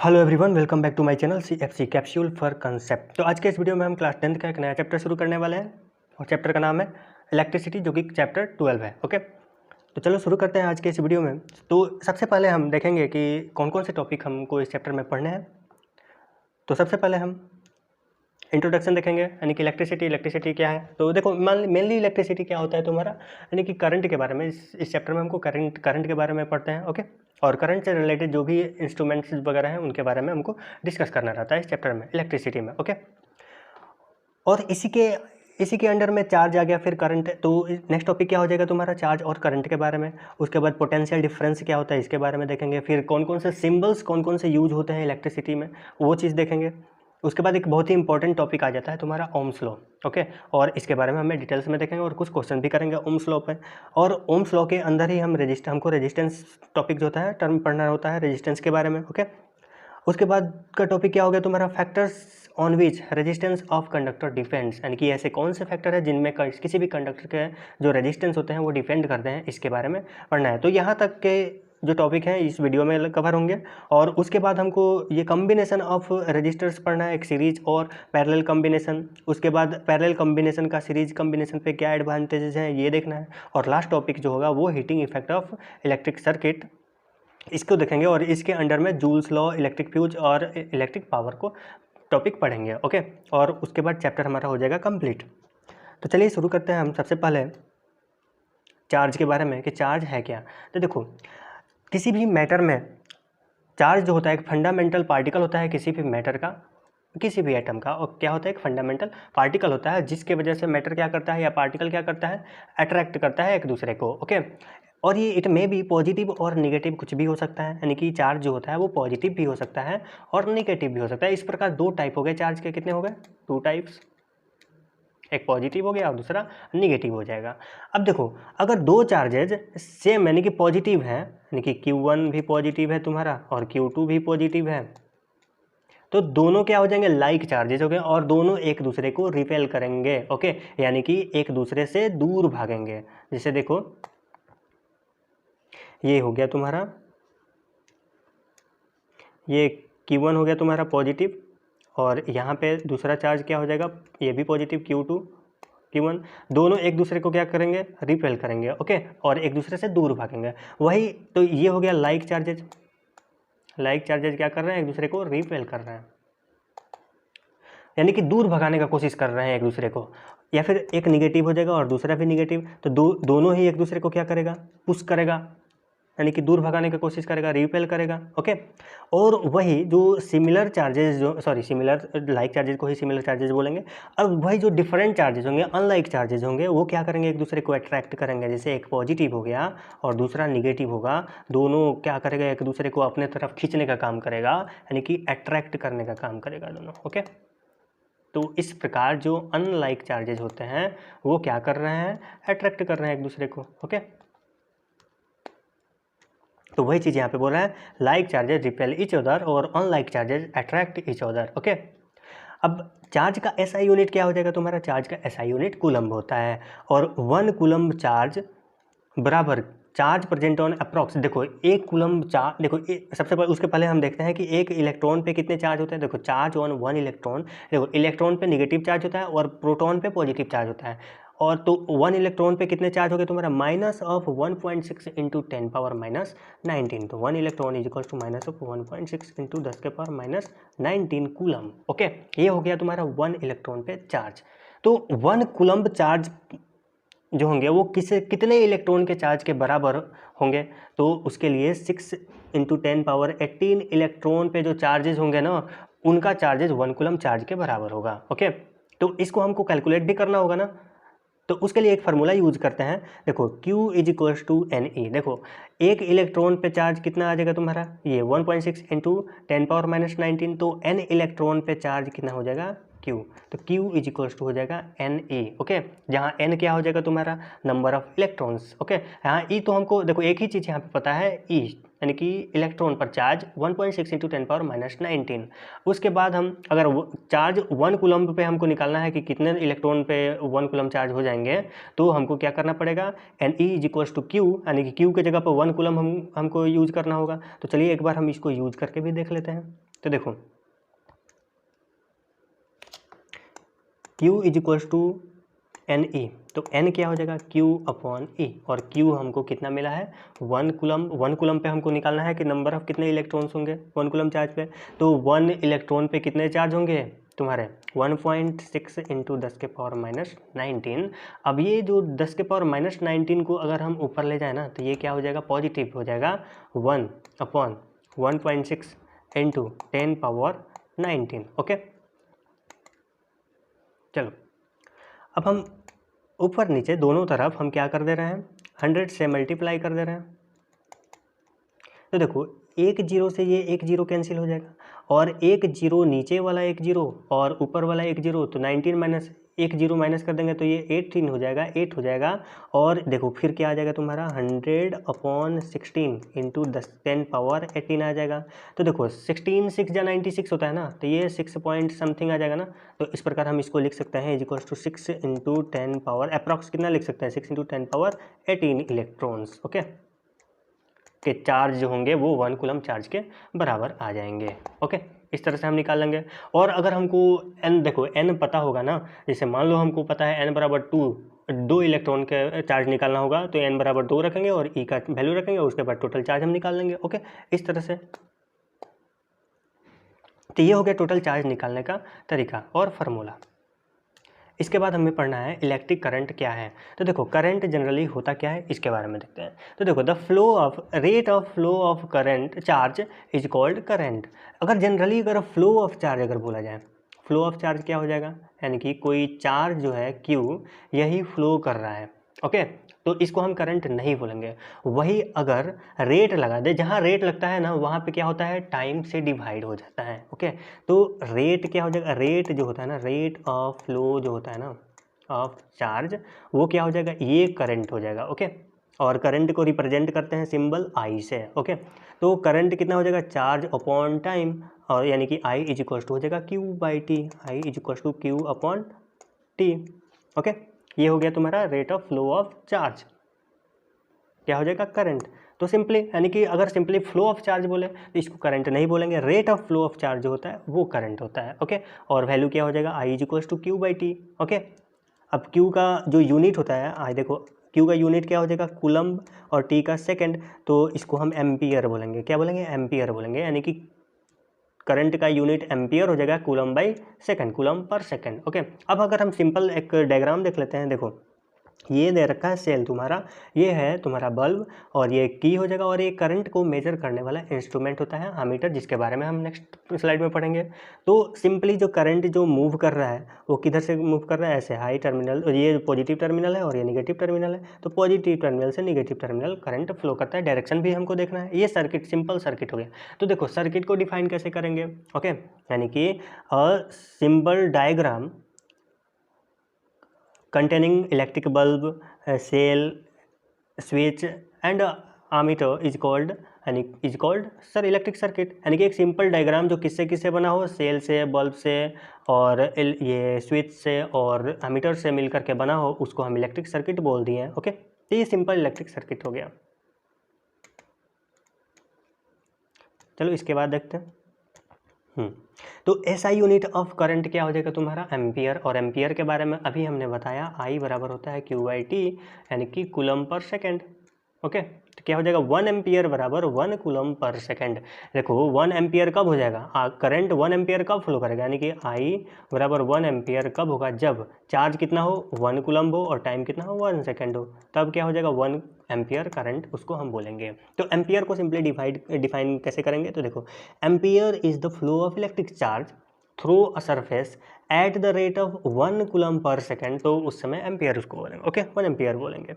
Hello everyone, welcome back to my channel CFC capsule for concept. तो आज के इस वीडियो में हम क्लास 10th का एक नया चैप्टर शुरू करने वाले हैं और चैप्टर का नाम है इलेक्ट्रिसिटी, जो कि चैप्टर 12 है। ओके, तो चलो शुरू करते हैं आज के इस वीडियो में। तो सबसे पहले हम देखेंगे कि कौन कौन से टॉपिक हमको इस चैप्टर में पढ़ने हैं। तो सबसे पहले हम इंट्रोडक्शन देखेंगे, यानी कि इलेक्ट्रिसिटी क्या है। तो देखो, मेनली इलेक्ट्रिसिटी क्या होता है तुम्हारा, यानी कि करंट के बारे में। इस चैप्टर में हमको करंट के बारे में पढ़ते हैं। ओके, और करंट से रिलेटेड जो भी इंस्ट्रूमेंट्स वगैरह हैं उनके बारे में हमको डिस्कस करना रहता है इस चैप्टर में, इलेक्ट्रिसिटी में। ओके, और इसी के अंडर में चार्ज आ गया, फिर करंट। तो नेक्स्ट टॉपिक क्या हो जाएगा तुम्हारा, चार्ज और करंट के बारे में। उसके बाद पोटेंशियल डिफरेंस क्या होता है, इसके बारे में देखेंगे। फिर कौन कौन से सिंबल्स कौन कौन से यूज होते हैं इलेक्ट्रिसिटी में, वो चीज़ देखेंगे। उसके बाद एक बहुत ही इंपॉर्टेंट टॉपिक आ जाता है तुम्हारा ओम्स लॉ। ओके, और इसके बारे में हमें डिटेल्स में देखेंगे और कुछ क्वेश्चन भी करेंगे ओम्स लॉ पे। और ओम्स लॉ के अंदर ही हमको रेजिस्टेंस टॉपिक जो होता है, टर्म पढ़ना होता है रेजिस्टेंस के बारे में। ओके, उसके बाद का टॉपिक क्या हो गया तुम्हारा, factors on which resistance of conductor depends, यानी कि ऐसे कौन से फैक्टर है जिनमें किसी भी कंडक्टर के जो रेजिस्टेंस होते हैं वो डिपेंड करते हैं, इसके बारे में पढ़ना है। तो यहाँ तक के जो टॉपिक हैं इस वीडियो में कवर होंगे। और उसके बाद हमको ये कम्बिनेशन ऑफ रजिस्टर्स पढ़ना है, एक सीरीज और पैरेलल कम्बिनेशन। उसके बाद पैरेलल कम्बिनेशन का सीरीज कम्बिनेशन पे क्या एडवांटेजेस हैं ये देखना है। और लास्ट टॉपिक जो होगा वो heating effect of electric circuit, इसको देखेंगे। और इसके अंडर में जूल्स लॉ, इलेक्ट्रिक फ्यूज और इलेक्ट्रिक पावर को टॉपिक पढ़ेंगे। ओके, और उसके बाद चैप्टर हमारा हो जाएगा कंप्लीट। तो चलिए शुरू करते हैं हम सबसे पहले चार्ज के बारे में, कि चार्ज है क्या। तो देखो, किसी भी मैटर में चार्ज जो होता है एक फंडामेंटल पार्टिकल होता है किसी भी मैटर का, किसी भी एटम का। और क्या होता है, एक फंडामेंटल पार्टिकल होता है जिसके वजह से मैटर क्या करता है या पार्टिकल क्या करता है, अट्रैक्ट करता है एक दूसरे को। ओके, और ये इट में भी पॉजिटिव और निगेटिव कुछ भी हो सकता है, यानी कि चार्ज जो होता है वो पॉजिटिव भी हो सकता है और निगेटिव भी हो सकता है। इस प्रकार दो टाइप हो गए चार्ज के, कितने हो गए, टू टाइप्स, एक पॉजिटिव हो गया और दूसरा निगेटिव हो जाएगा। अब देखो, अगर दो चार्जेज सेम यानी कि पॉजिटिव हैं, यानी कि Q1 भी पॉजिटिव है तुम्हारा और Q2 भी पॉजिटिव है, तो दोनों क्या हो जाएंगे, लाइक चार्जेज हो गए और दोनों एक दूसरे को रिपेल करेंगे। ओके, यानी कि एक दूसरे से दूर भागेंगे। जैसे देखो, ये हो गया तुम्हारा, ये Q1 हो गया तुम्हारा पॉजिटिव, और यहाँ पे दूसरा चार्ज क्या हो जाएगा, ये भी पॉजिटिव Q2 Q1, दोनों एक दूसरे को क्या करेंगे, रिपेल करेंगे। ओके, और एक दूसरे से दूर भागेंगे। वही तो ये हो गया लाइक चार्जेज। लाइक चार्जेज क्या कर रहे हैं, एक दूसरे को रिपेल कर रहे हैं, यानी कि दूर भगाने का कोशिश कर रहे हैं एक दूसरे को। या फिर एक निगेटिव हो जाएगा और दूसरा भी निगेटिव, तो दोनों ही एक दूसरे को क्या करेगा, पुश करेगा, यानी कि दूर भगाने की कोशिश करेगा, रिपेल करेगा। ओके, और वही जो सिमिलर चार्जेस, जो सिमिलर लाइक चार्जेस को ही सिमिलर चार्जेस बोलेंगे। अब वही जो डिफरेंट चार्जेस होंगे, अनलाइक चार्जेस होंगे, वो क्या करेंगे, एक दूसरे को अट्रैक्ट करेंगे। जैसे एक पॉजिटिव हो गया और दूसरा निगेटिव होगा, दोनों क्या करेगा, एक दूसरे को अपने तरफ खींचने का काम करेगा, यानी कि अट्रैक्ट करने का काम करेगा दोनों। ओके, तो इस प्रकार जो अनलाइक चार्जेस होते हैं वो क्या कर रहे हैं, अट्रैक्ट कर रहे हैं एक दूसरे को। ओके, तो वही चीज़ यहाँ पे बोल रहा है, like charges repel each other और unlike charges attract each other. Okay, अब चार्ज का एसआई यूनिट क्या हो जाएगा तुम्हारा, चार्ज का एसआई यूनिट कूलम्ब होता है। और 1 कूलम्ब चार्ज बराबर चार्ज प्रेजेंट ऑन अप्रॉक्स। देखो, एक कूलम्ब चार्ज, देखो सबसे पहले उसके पहले हम देखते हैं कि एक इलेक्ट्रॉन पे कितने चार्ज होते हैं। देखो, चार्ज ऑन 1 इलेक्ट्रॉन, देखो इलेक्ट्रॉन पे निगेटिव चार्ज होता है और प्रोटॉन पे पॉजिटिव चार्ज होता है। और तो 1 इलेक्ट्रॉन पे कितने चार्ज हो गए तुम्हारा, minus of 1.6 into 10 power minus 19। तो 1 electron is equal to minus of 1.6 into 10 के पावर माइनस 19 कूलम। ओके, ये हो गया तुम्हारा 1 इलेक्ट्रॉन पे चार्ज। तो 1 कूलम्ब चार्ज जो होंगे वो कितने इलेक्ट्रॉन के चार्ज के बराबर होंगे, तो उसके लिए 6 इंटू 10 पावर 18 इलेक्ट्रॉन पे जो चार्जेस होंगे ना, उनका चार्जेस 1 कूलम्ब चार्ज के बराबर होगा। ओके, तो इसको हमको कैलकुलेट भी करना होगा ना, तो उसके लिए एक फार्मूला यूज करते हैं। देखो, Q is equals to NE। देखो, एक इलेक्ट्रॉन पे चार्ज कितना आ जाएगा तुम्हारा, ये 1.6 इंटू 10 पावर माइनस 19, तो N इलेक्ट्रॉन पे चार्ज कितना हो जाएगा, Q। तो Q इज इक्वल्स टू हो जाएगा NE। ओके, जहाँ N क्या हो जाएगा तुम्हारा, नंबर ऑफ इलेक्ट्रॉन्स। ओके, यहाँ E तो हमको देखो एक ही चीज़ यहाँ पे पता है, E यानी कि इलेक्ट्रॉन पर चार्ज 1.6 इंटू 10 पावर माइनस 19। उसके बाद हम अगर चार्ज 1 कूलम्ब पे हमको निकालना है कि कितने इलेक्ट्रॉन पे 1 कूलम्ब चार्ज हो जाएंगे, तो हमको क्या करना पड़ेगा, NE is equals to Q, यानी कि Q के जगह पर 1 कूलम्ब हमको यूज करना होगा। तो चलिए एक बार हम इसको यूज करके भी देख लेते हैं। तो देखो Q is equals to N E, तो n क्या हो जाएगा Q अपॉन ई, और Q हमको कितना मिला है 1 कूलम। 1 कूलम पे हमको निकालना है कि नंबर ऑफ कितने इलेक्ट्रॉन्स होंगे 1 कूलम चार्ज पे, तो 1 इलेक्ट्रॉन पे कितने चार्ज होंगे तुम्हारे 1.6 इंटू 10 के पावर माइनस 19। अब ये जो 10 के पावर माइनस 19 को अगर हम ऊपर ले जाए ना तो ये क्या हो जाएगा पॉजिटिव हो जाएगा 1 अपॉन 1.6 इंटू 10 पावर 19। ओके चलो अब हम ऊपर नीचे दोनों तरफ हम क्या कर दे रहे हैं 100 से मल्टीप्लाई कर दे रहे हैं। तो देखो एक जीरो से ये एक जीरो कैंसिल हो जाएगा, और एक जीरो नीचे वाला एक जीरो और ऊपर वाला एक जीरो, तो 19 माइनस एक जीरो माइनस कर देंगे तो ये 18 हो जाएगा, 8 हो जाएगा। और देखो फिर क्या आ जाएगा तुम्हारा 100 अपॉन 16 इंटू 10 पावर 18 आ जाएगा। तो देखो 16 6 या 96 होता है ना, तो ये 6 पॉइंट समथिंग आ जाएगा ना। तो इस प्रकार हम इसको लिख सकते हैं is equals to 6 into 10 power approx कितना लिख सकते हैं 6 इंटू 10 पावर 18 इलेक्ट्रॉन्स। ओके के चार्ज जो होंगे वो 1 कूलम चार्ज के बराबर आ जाएंगे। ओके इस तरह से हम निकाल लेंगे। और अगर हमको n देखो n पता होगा ना, जैसे मान लो हमको पता है n बराबर 2 इलेक्ट्रॉन के चार्ज निकालना होगा, तो n बराबर 2 रखेंगे और e का वैल्यू रखेंगे, उसके बाद टोटल चार्ज हम निकाल लेंगे। ओके इस तरह से, तो ये हो गया टोटल चार्ज निकालने का तरीका और फार्मूला। इसके बाद हमें पढ़ना है इलेक्ट्रिक करंट क्या है। तो देखो करंट जनरली होता क्या है इसके बारे में देखते हैं। तो देखो the flow of rate of flow of current charge is called current. अगर जनरली अगर फ्लो ऑफ चार्ज अगर बोला जाए, फ्लो ऑफ चार्ज क्या हो जाएगा, यानी कि कोई चार्ज जो है Q यही फ्लो कर रहा है। ओके तो इसको हम करंट नहीं बोलेंगे। वही अगर रेट लगा दे, जहाँ रेट लगता है ना वहाँ पे क्या होता है टाइम से डिवाइड हो जाता है। ओके तो रेट क्या हो जाएगा, रेट जो होता है ना, रेट ऑफ फ्लो जो होता है ना ऑफ चार्ज, वो क्या हो जाएगा ये करंट हो जाएगा। ओके और करंट को रिप्रेजेंट करते हैं सिंबल I से। ओके तो करंट कितना हो जाएगा चार्ज अपॉन टाइम, और यानी कि I इज इक्वल टू हो जाएगा Q/T, I is equal to Q upon T। Okay ये हो गया तुम्हारा rate of flow of charge, क्या हो जाएगा करंट। तो सिंपली यानी कि अगर सिंपली फ्लो ऑफ चार्ज बोले तो इसको करंट नहीं बोलेंगे, rate of flow of charge जो होता है वो करंट होता है। ओके और वैल्यू क्या हो जाएगा I is equal to Q/T। Okay अब Q का जो यूनिट होता है आई देखो Q का यूनिट क्या हो जाएगा कूलम्ब और T का सेकंड, तो इसको हम एम्पियर बोलेंगे। क्या बोलेंगे एम्पियर बोलेंगे, यानी कि करंट का यूनिट एम्पियर हो जाएगा coulomb by second, coulomb per second. Okay अब अगर हम सिंपल एक डायग्राम देख लेते हैं। देखो ये दे रखा है सेल तुम्हारा, ये है तुम्हारा बल्ब और ये की हो जाएगा, और ये करंट को मेजर करने वाला इंस्ट्रूमेंट होता है एमीटर, जिसके बारे में हम नेक्स्ट स्लाइड में पढ़ेंगे। तो सिंपली जो करंट जो मूव कर रहा है वो किधर से मूव कर रहा है, ऐसे हाई टर्मिनल, और ये पॉजिटिव टर्मिनल है और ये निगेटिव टर्मिनल है, तो पॉजिटिव टर्मिनल से निगेटिव टर्मिनल करंट फ्लो करता है। डायरेक्शन भी हमको देखना है। ये सर्किट सिंपल सर्किट हो गया। तो देखो सर्किट को डिफाइन कैसे करेंगे। ओके यानी कि a symbol diagram containing electric bulb, cell, switch and ammeter is called sir electric circuit. यानी कि एक सिंपल डायग्राम जो किससे किससे बना हो, सेल से, बल्ब से और ये स्विच से और एमीटर से मिलकर के बना हो, उसको हम इलेक्ट्रिक सर्किट बोल दिए हैं। ओके तो ये सिंपल इलेक्ट्रिक सर्किट हो गया। चलो इसके बाद देखते हैं। तो SI यूनिट ऑफ करंट क्या हो जाएगा तुम्हारा एम्पियर, और एम्पियर के बारे में अभी हमने बताया I बराबर होता है Q/T, यानी कि कूलम पर सेकंड। ओके तो क्या हो जाएगा 1 एम्पियर बराबर 1 कूलम पर सेकंड। देखो 1 एम्पियर कब हो जाएगा, करंट 1 एम्पियर कब फ्लो करेगा, यानी कि I बराबर 1 एम्पियर कब होगा, जब चार्ज कितना हो 1 कूलम हो और टाइम कितना हो 1 सेकेंड हो, तब क्या हो जाएगा 1 एम्पियर करंट उसको हम बोलेंगे। तो एम्पियर को सिंपली डिफाइन कैसे करेंगे। तो देखो ampere is the flow of electric charge through a surface at the rate of 1 coulomb per second, तो उस समय एम्पियर उसको बोलेंगे। ओके 1 एम्पियर बोलेंगे।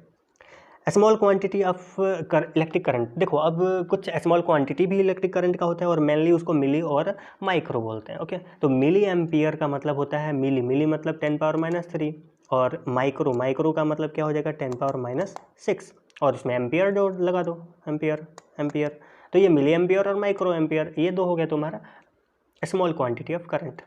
Small quantity of electric current, देखो अब कुछ स्मॉल क्वांटिटी भी इलेक्ट्रिक करंट का होता है और मेनली उसको मिली और माइक्रो बोलते हैं। ओके तो मिली एम्पियर का मतलब होता है मिली मतलब 10⁻³ और माइक्रो का मतलब क्या हो जाएगा 10⁻⁶, और इसमें एम्पियर जो लगा दो एम्पियर, तो ये मिली एम्पियर और माइक्रो एम्पियर, ये दो हो गया तुम्हारा स्मॉल क्वांटिटी ऑफ करंट।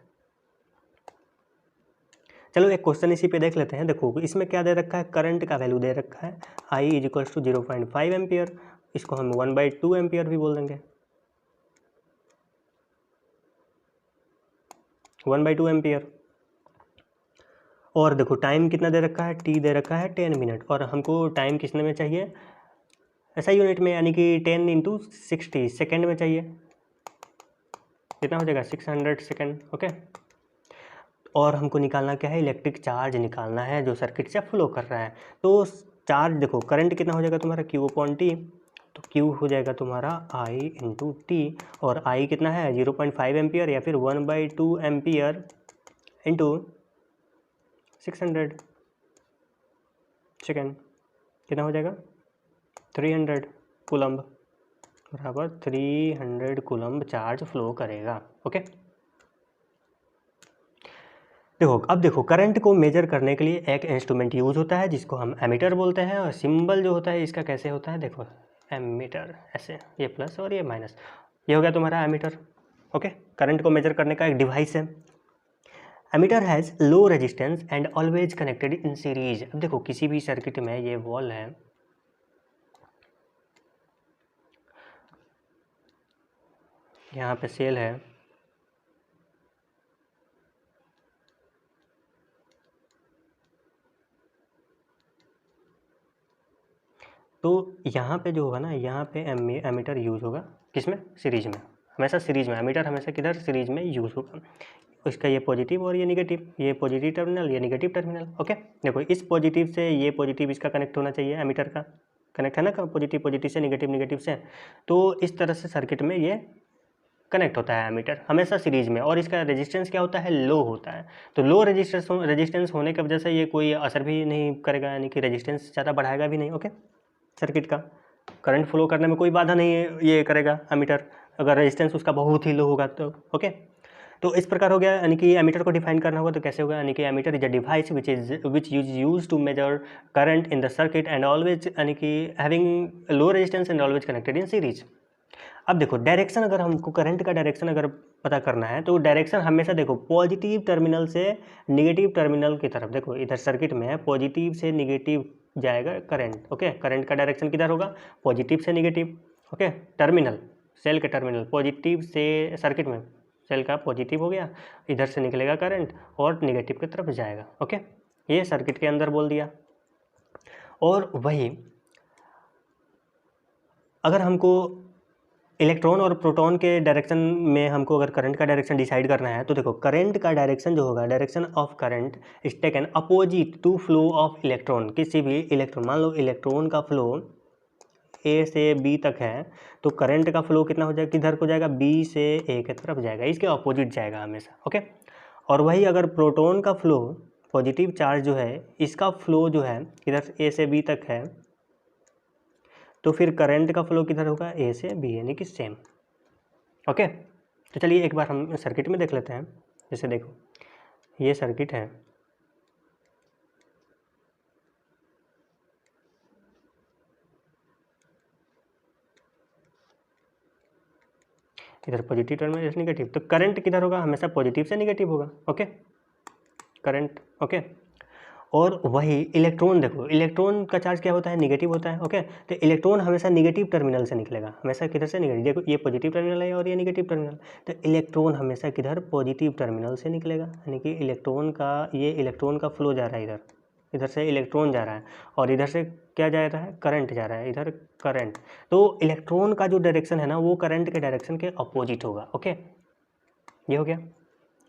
चलो एक क्वेश्चन इसी पे देख लेते हैं। देखो इसमें क्या दे रखा है, करंट का वैल्यू दे रखा है I is equal to 0.5 ampere, इसको हम 1/2 एम्पियर भी बोल देंगे। 1/2 एम्पियर। और देखो टाइम कितना दे रखा है, टी दे रखा है 10 मिनट, और हमको टाइम किसने में चाहिए, ऐसा यूनिट में, यानी कि 10 × 60 सेकेंड में चाहिए। कितना हो जाएगा, 600 सेकेंड। ओके, और हमको निकालना क्या है, इलेक्ट्रिक चार्ज निकालना है जो सर्किट से फ्लो कर रहा है। तो चार्ज देखो, करंट कितना हो जाएगा तुम्हारा, Q/T, तो Q हो जाएगा तुम्हारा I × T, और I कितना है 0.5 एम्पियर या फिर 1/2 एम्पियर इंटू 600 सेकेंड, कितना हो जाएगा 300 कूलम्ब, बराबर 300 कूलम्ब चार्ज फ्लो करेगा। ओके, देखो अब देखो, करंट को मेजर करने के लिए एक इंस्ट्रूमेंट यूज होता है जिसको हम एमीटर बोलते हैं, और सिंबल जो होता है इसका कैसे होता है, देखो एमीटर, ऐसे ये प्लस और ये माइनस, ये हो गया तुम्हारा एमीटर। ओके, करंट को मेजर करने का एक डिवाइस है। Ammeter has low resistance and always connected in series. अब देखो किसी भी सर्किट में ये वॉल है, यहाँ पे सेल है, तो यहाँ पे जो होगा ना, यहाँ पे एमीटर यूज होगा किसमें, सीरीज में, हमेशा सीरीज में, एमीटर हमेशा किधर, सीरीज में यूज होगा। इसका ये पॉजिटिव और ये निगेटिव, ये पॉजिटिव टर्मिनल, ये निगेटिव टर्मिनल। ओके, देखो इस पॉजिटिव से ये पॉजिटिव इसका कनेक्ट होना चाहिए, एमीटर का कनेक्ट है ना, पॉजिटिव से, निगेटिव से, तो इस तरह से सर्किट में ये कनेक्ट होता है एमीटर हमेशा सीरीज में। और इसका रेजिस्टेंस क्या होता है, लो होता है। तो लो रेजिस्टेंस होने की वजह से ये कोई असर भी नहीं करेगा, यानी कि रेजिस्टेंस ज़्यादा बढ़ाएगा भी नहीं। ओके, सर्किट का करंट फ्लो करने में कोई बाधा नहीं है, ये करेगा एमीटर, अगर रेजिस्टेंस उसका बहुत ही लो होगा तो। ओके, तो इस प्रकार हो गया, यानी कि एमीटर को डिफाइन करना होगा तो कैसे होगा, यानी कि ammeter is a device which is use to measure current in the circuit and always, यानी कि having low resistance and always connected in series. अब देखो डायरेक्शन, अगर हमको करंट का डायरेक्शन अगर पता करना है तो डायरेक्शन हमेशा देखो पॉजिटिव टर्मिनल से निगेटिव टर्मिनल की तरफ, देखो इधर सर्किट में है पॉजिटिव से निगेटिव जाएगा करंट। ओके, करंट का डायरेक्शन किधर होगा, पॉजिटिव से निगेटिव। ओके, टर्मिनल, सेल के टर्मिनल पॉजिटिव से, सर्किट में सेल का पॉजिटिव हो गया, इधर से निकलेगा करंट और निगेटिव की तरफ जाएगा। ओके, ये सर्किट के अंदर बोल दिया। और वही अगर हमको इलेक्ट्रॉन और प्रोटॉन के डायरेक्शन में हमको अगर करंट का डायरेक्शन डिसाइड करना है तो देखो करंट का डायरेक्शन जो होगा, direction of current is taken opposite to flow of electron. किसी भी इलेक्ट्रॉन, मान लो इलेक्ट्रॉन का फ्लो ए से बी तक है, तो करंट का फ्लो कितना हो जाएगा, किधर को जाएगा, बी से ए की तरफ जाएगा, इसके अपोजिट जाएगा हमेशा। ओके, और वही अगर प्रोटॉन का फ्लो, पॉजिटिव चार्ज जो है इसका फ्लो जो है इधर ए से बी तक है, तो फिर करंट का फ्लो किधर होगा, ए से बी, यानी कि सेम। ओके, तो चलिए एक बार हम सर्किट में देख लेते हैं। जैसे देखो ये सर्किट है, इधर पॉजिटिव टर्मिनल, इधर निगेटिव, तो करंट किधर होगा, हमेशा पॉजिटिव से निगेटिव होगा। Okay, current. ओके, और वही इलेक्ट्रॉन, देखो इलेक्ट्रॉन का चार्ज क्या होता है, निगेटिव होता है। ओके, तो इलेक्ट्रॉन हमेशा निगेटिव टर्मिनल से निकलेगा, हमेशा किधर से, निगेटिव। देखो ये पॉजिटिव टर्मिनल है और ये निगेटिव टर्मिनल, तो इलेक्ट्रॉन हमेशा किधर, पॉजिटिव टर्मिनल से निकलेगा, यानी कि इलेक्ट्रॉन का, ये इलेक्ट्रॉन का फ्लो जा रहा है इधर, इधर से इलेक्ट्रॉन जा रहा है और इधर से क्या जा रहा है, करंट जा रहा है, इधर करंट। तो इलेक्ट्रॉन का जो डायरेक्शन है ना वो करंट के डायरेक्शन के अपोजिट होगा। ओके, ये हो गया।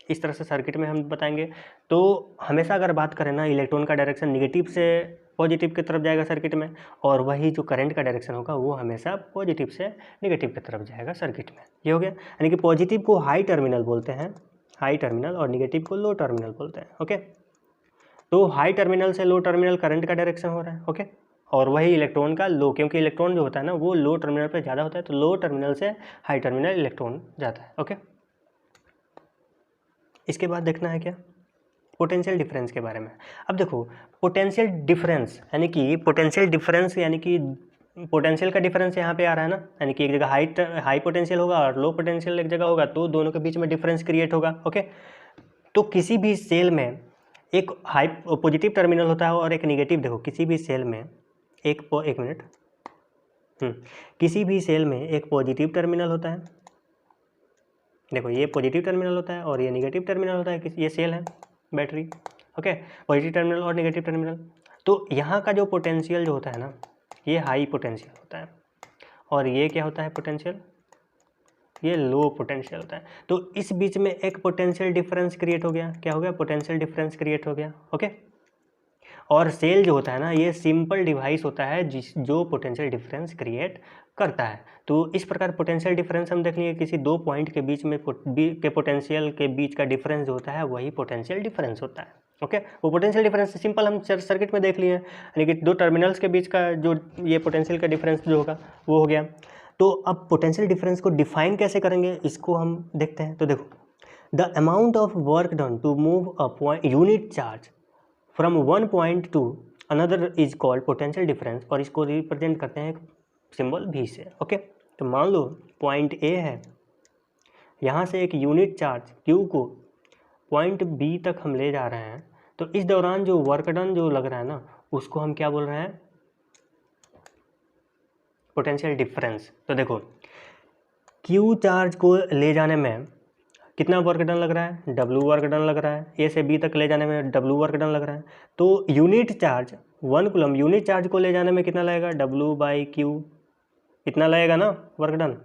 इस तरह से सर्किट में हम बताएंगे। तो हमेशा अगर बात करें ना, इलेक्ट्रॉन का डायरेक्शन निगेटिव से पॉजिटिव की तरफ जाएगा सर्किट में, और वही जो करंट का डायरेक्शन होगा वो हमेशा पॉजिटिव से निगेटिव की तरफ जाएगा सर्किट में। ये हो गया, यानी कि पॉजिटिव को हाई टर्मिनल बोलते हैं, हाई टर्मिनल, और निगेटिव को लो टर्मिनल बोलते हैं। ओके, तो हाई टर्मिनल से लो टर्मिनल करंट का डायरेक्शन हो रहा है। ओके, और वही इलेक्ट्रॉन का लो, क्योंकि इलेक्ट्रॉन जो होता है ना वो लो टर्मिनल पर ज़्यादा होता है, तो लो टर्मिनल से हाई टर्मिनल इलेक्ट्रॉन जाता है। ओके, इसके बाद देखना है क्या, पोटेंशियल डिफरेंस के बारे में। अब देखो पोटेंशियल डिफरेंस, यानी कि पोटेंशियल डिफरेंस, यानी कि पोटेंशियल का डिफरेंस यहाँ पे आ रहा है ना, यानी कि एक जगह हाई पोटेंशियल होगा और लो पोटेंशियल एक जगह होगा, तो दोनों के बीच में डिफरेंस क्रिएट होगा। ओके, तो किसी भी सेल में एक हाई पॉजिटिव टर्मिनल होता है और एक निगेटिव। देखो किसी भी सेल में एक मिनट, किसी भी सेल में एक पॉजिटिव टर्मिनल होता है, देखो ये पॉजिटिव टर्मिनल होता है और ये निगेटिव टर्मिनल होता है, ये सेल है बैटरी, ओके, पॉजिटिव टर्मिनल और निगेटिव टर्मिनल। तो यहाँ का जो पोटेंशियल जो होता है ना, ये हाई पोटेंशियल होता है और ये क्या होता है पोटेंशियल, ये लो पोटेंशियल होता है। तो इस बीच में एक पोटेंशियल डिफरेंस क्रिएट हो गया, क्या हो गया, पोटेंशियल डिफरेंस क्रिएट हो गया, ओके। और सेल जो होता है ना, ये सिंपल डिवाइस होता है जो पोटेंशियल डिफरेंस क्रिएट करता है। तो इस प्रकार पोटेंशियल डिफरेंस हम देख लिए, किसी दो पॉइंट के बीच में के पोटेंशियल के बीच का डिफरेंस जो होता है वही पोटेंशियल डिफरेंस होता है, ओके। वो पोटेंशियल डिफरेंस सिंपल हम सर्किट में देख लिए, यानी कि दो टर्मिनल्स के बीच का जो ये पोटेंशियल का डिफरेंस जो होगा वो हो गया। तो अब पोटेंशियल डिफरेंस को डिफाइन कैसे करेंगे, इसको हम देखते हैं। तो देखो, the amount of work done to move a unit charge from one point to another is called potential difference, और इसको रिप्रेजेंट करते हैं सिंबल भी से, ओके। तो मान लो पॉइंट ए है, यहाँ से एक यूनिट चार्ज क्यू को पॉइंट बी तक हम ले जा रहे हैं, तो इस दौरान जो वर्क डन जो लग रहा है ना, उसको हम क्या बोल रहे हैं, पोटेंशियल डिफरेंस। तो देखो क्यू चार्ज को ले जाने में कितना वर्क डन लग रहा है, डब्ल्यू वर्क डन लग रहा है, ए से बी तक ले जाने में डब्ल्यू वर्क डन लग रहा है। तो unit charge 1 coulomb unit charge को ले जाने में कितना लगेगा, डब्ल्यू बाई क्यू, इतना लगेगा ना work done,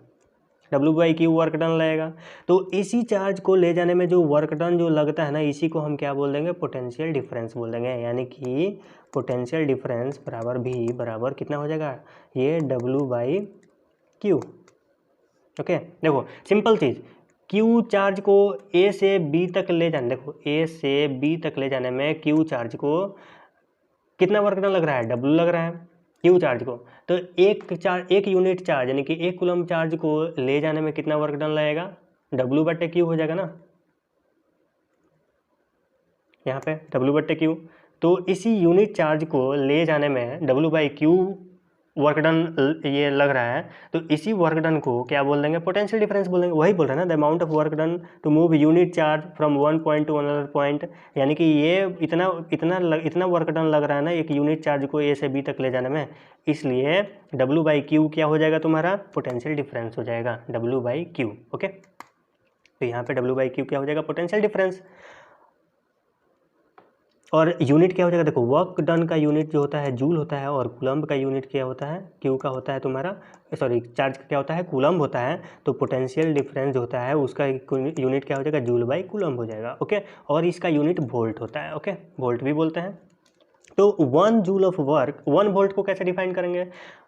W by Q work done लगेगा। तो इसी चार्ज को ले जाने में जो वर्क डन जो लगता है ना, इसी को हम क्या बोल देंगे, पोटेंशियल डिफरेंस बोल देंगे। यानी कि पोटेंशियल डिफरेंस बराबर भी बराबर कितना हो जाएगा, ये डब्ल्यू बाई क्यू, ओके। देखो सिंपल चीज़, क्यू चार्ज को ए से बी तक ले जाने, देखो ए से बी तक ले जाने में क्यू चार्ज को कितना वर्क डन लग रहा है, डब्ल्यू लग रहा है क्यू चार्ज को। तो एक यूनिट चार्ज यानी कि 1 कूलम चार्ज को ले जाने में कितना वर्क डन लगेगा, डब्ल्यू बटे क्यू हो जाएगा ना, यहाँ पे डब्ल्यू बटे क्यू। तो इसी यूनिट चार्ज को ले जाने में W by Q work done ये लग रहा है, तो इसी वर्क डन को क्या बोल देंगे, पोटेंशियल डिफरेंस बोल देंगे। वही बोल रहे हैं ना, the amount of work done to move unit charge from one point to another point, यानी कि ये इतना वर्क डन लग रहा है ना एक यूनिट चार्ज को ए से बी तक ले जाने में, इसलिए डब्ल्यू बाई क्यू क्या हो जाएगा तुम्हारा, पोटेंशियल डिफरेंस हो जाएगा, डब्ल्यू बाई क्यू, ओके। तो यहाँ पे डब्ल्यू बाई क्यू क्या हो जाएगा, पोटेंशियल डिफरेंस। और यूनिट क्या हो जाएगा, देखो वर्क डन का यूनिट जो होता है जूल होता है, और कूलम्ब का यूनिट क्या होता है, क्यू का होता है तुम्हारा, सॉरी चार्ज का क्या होता है, कूलम्ब होता है। तो पोटेंशियल डिफरेंस जो होता है उसका यूनिट क्या हो जाएगा, जूल बाई कूलम्ब हो जाएगा, ओके। और इसका यूनिट वोल्ट होता है, ओके, वोल्ट भी बोलते हैं। तो 1 जूल ऑफ वर्क, 1 वोल्ट को कैसे डिफाइन करेंगे,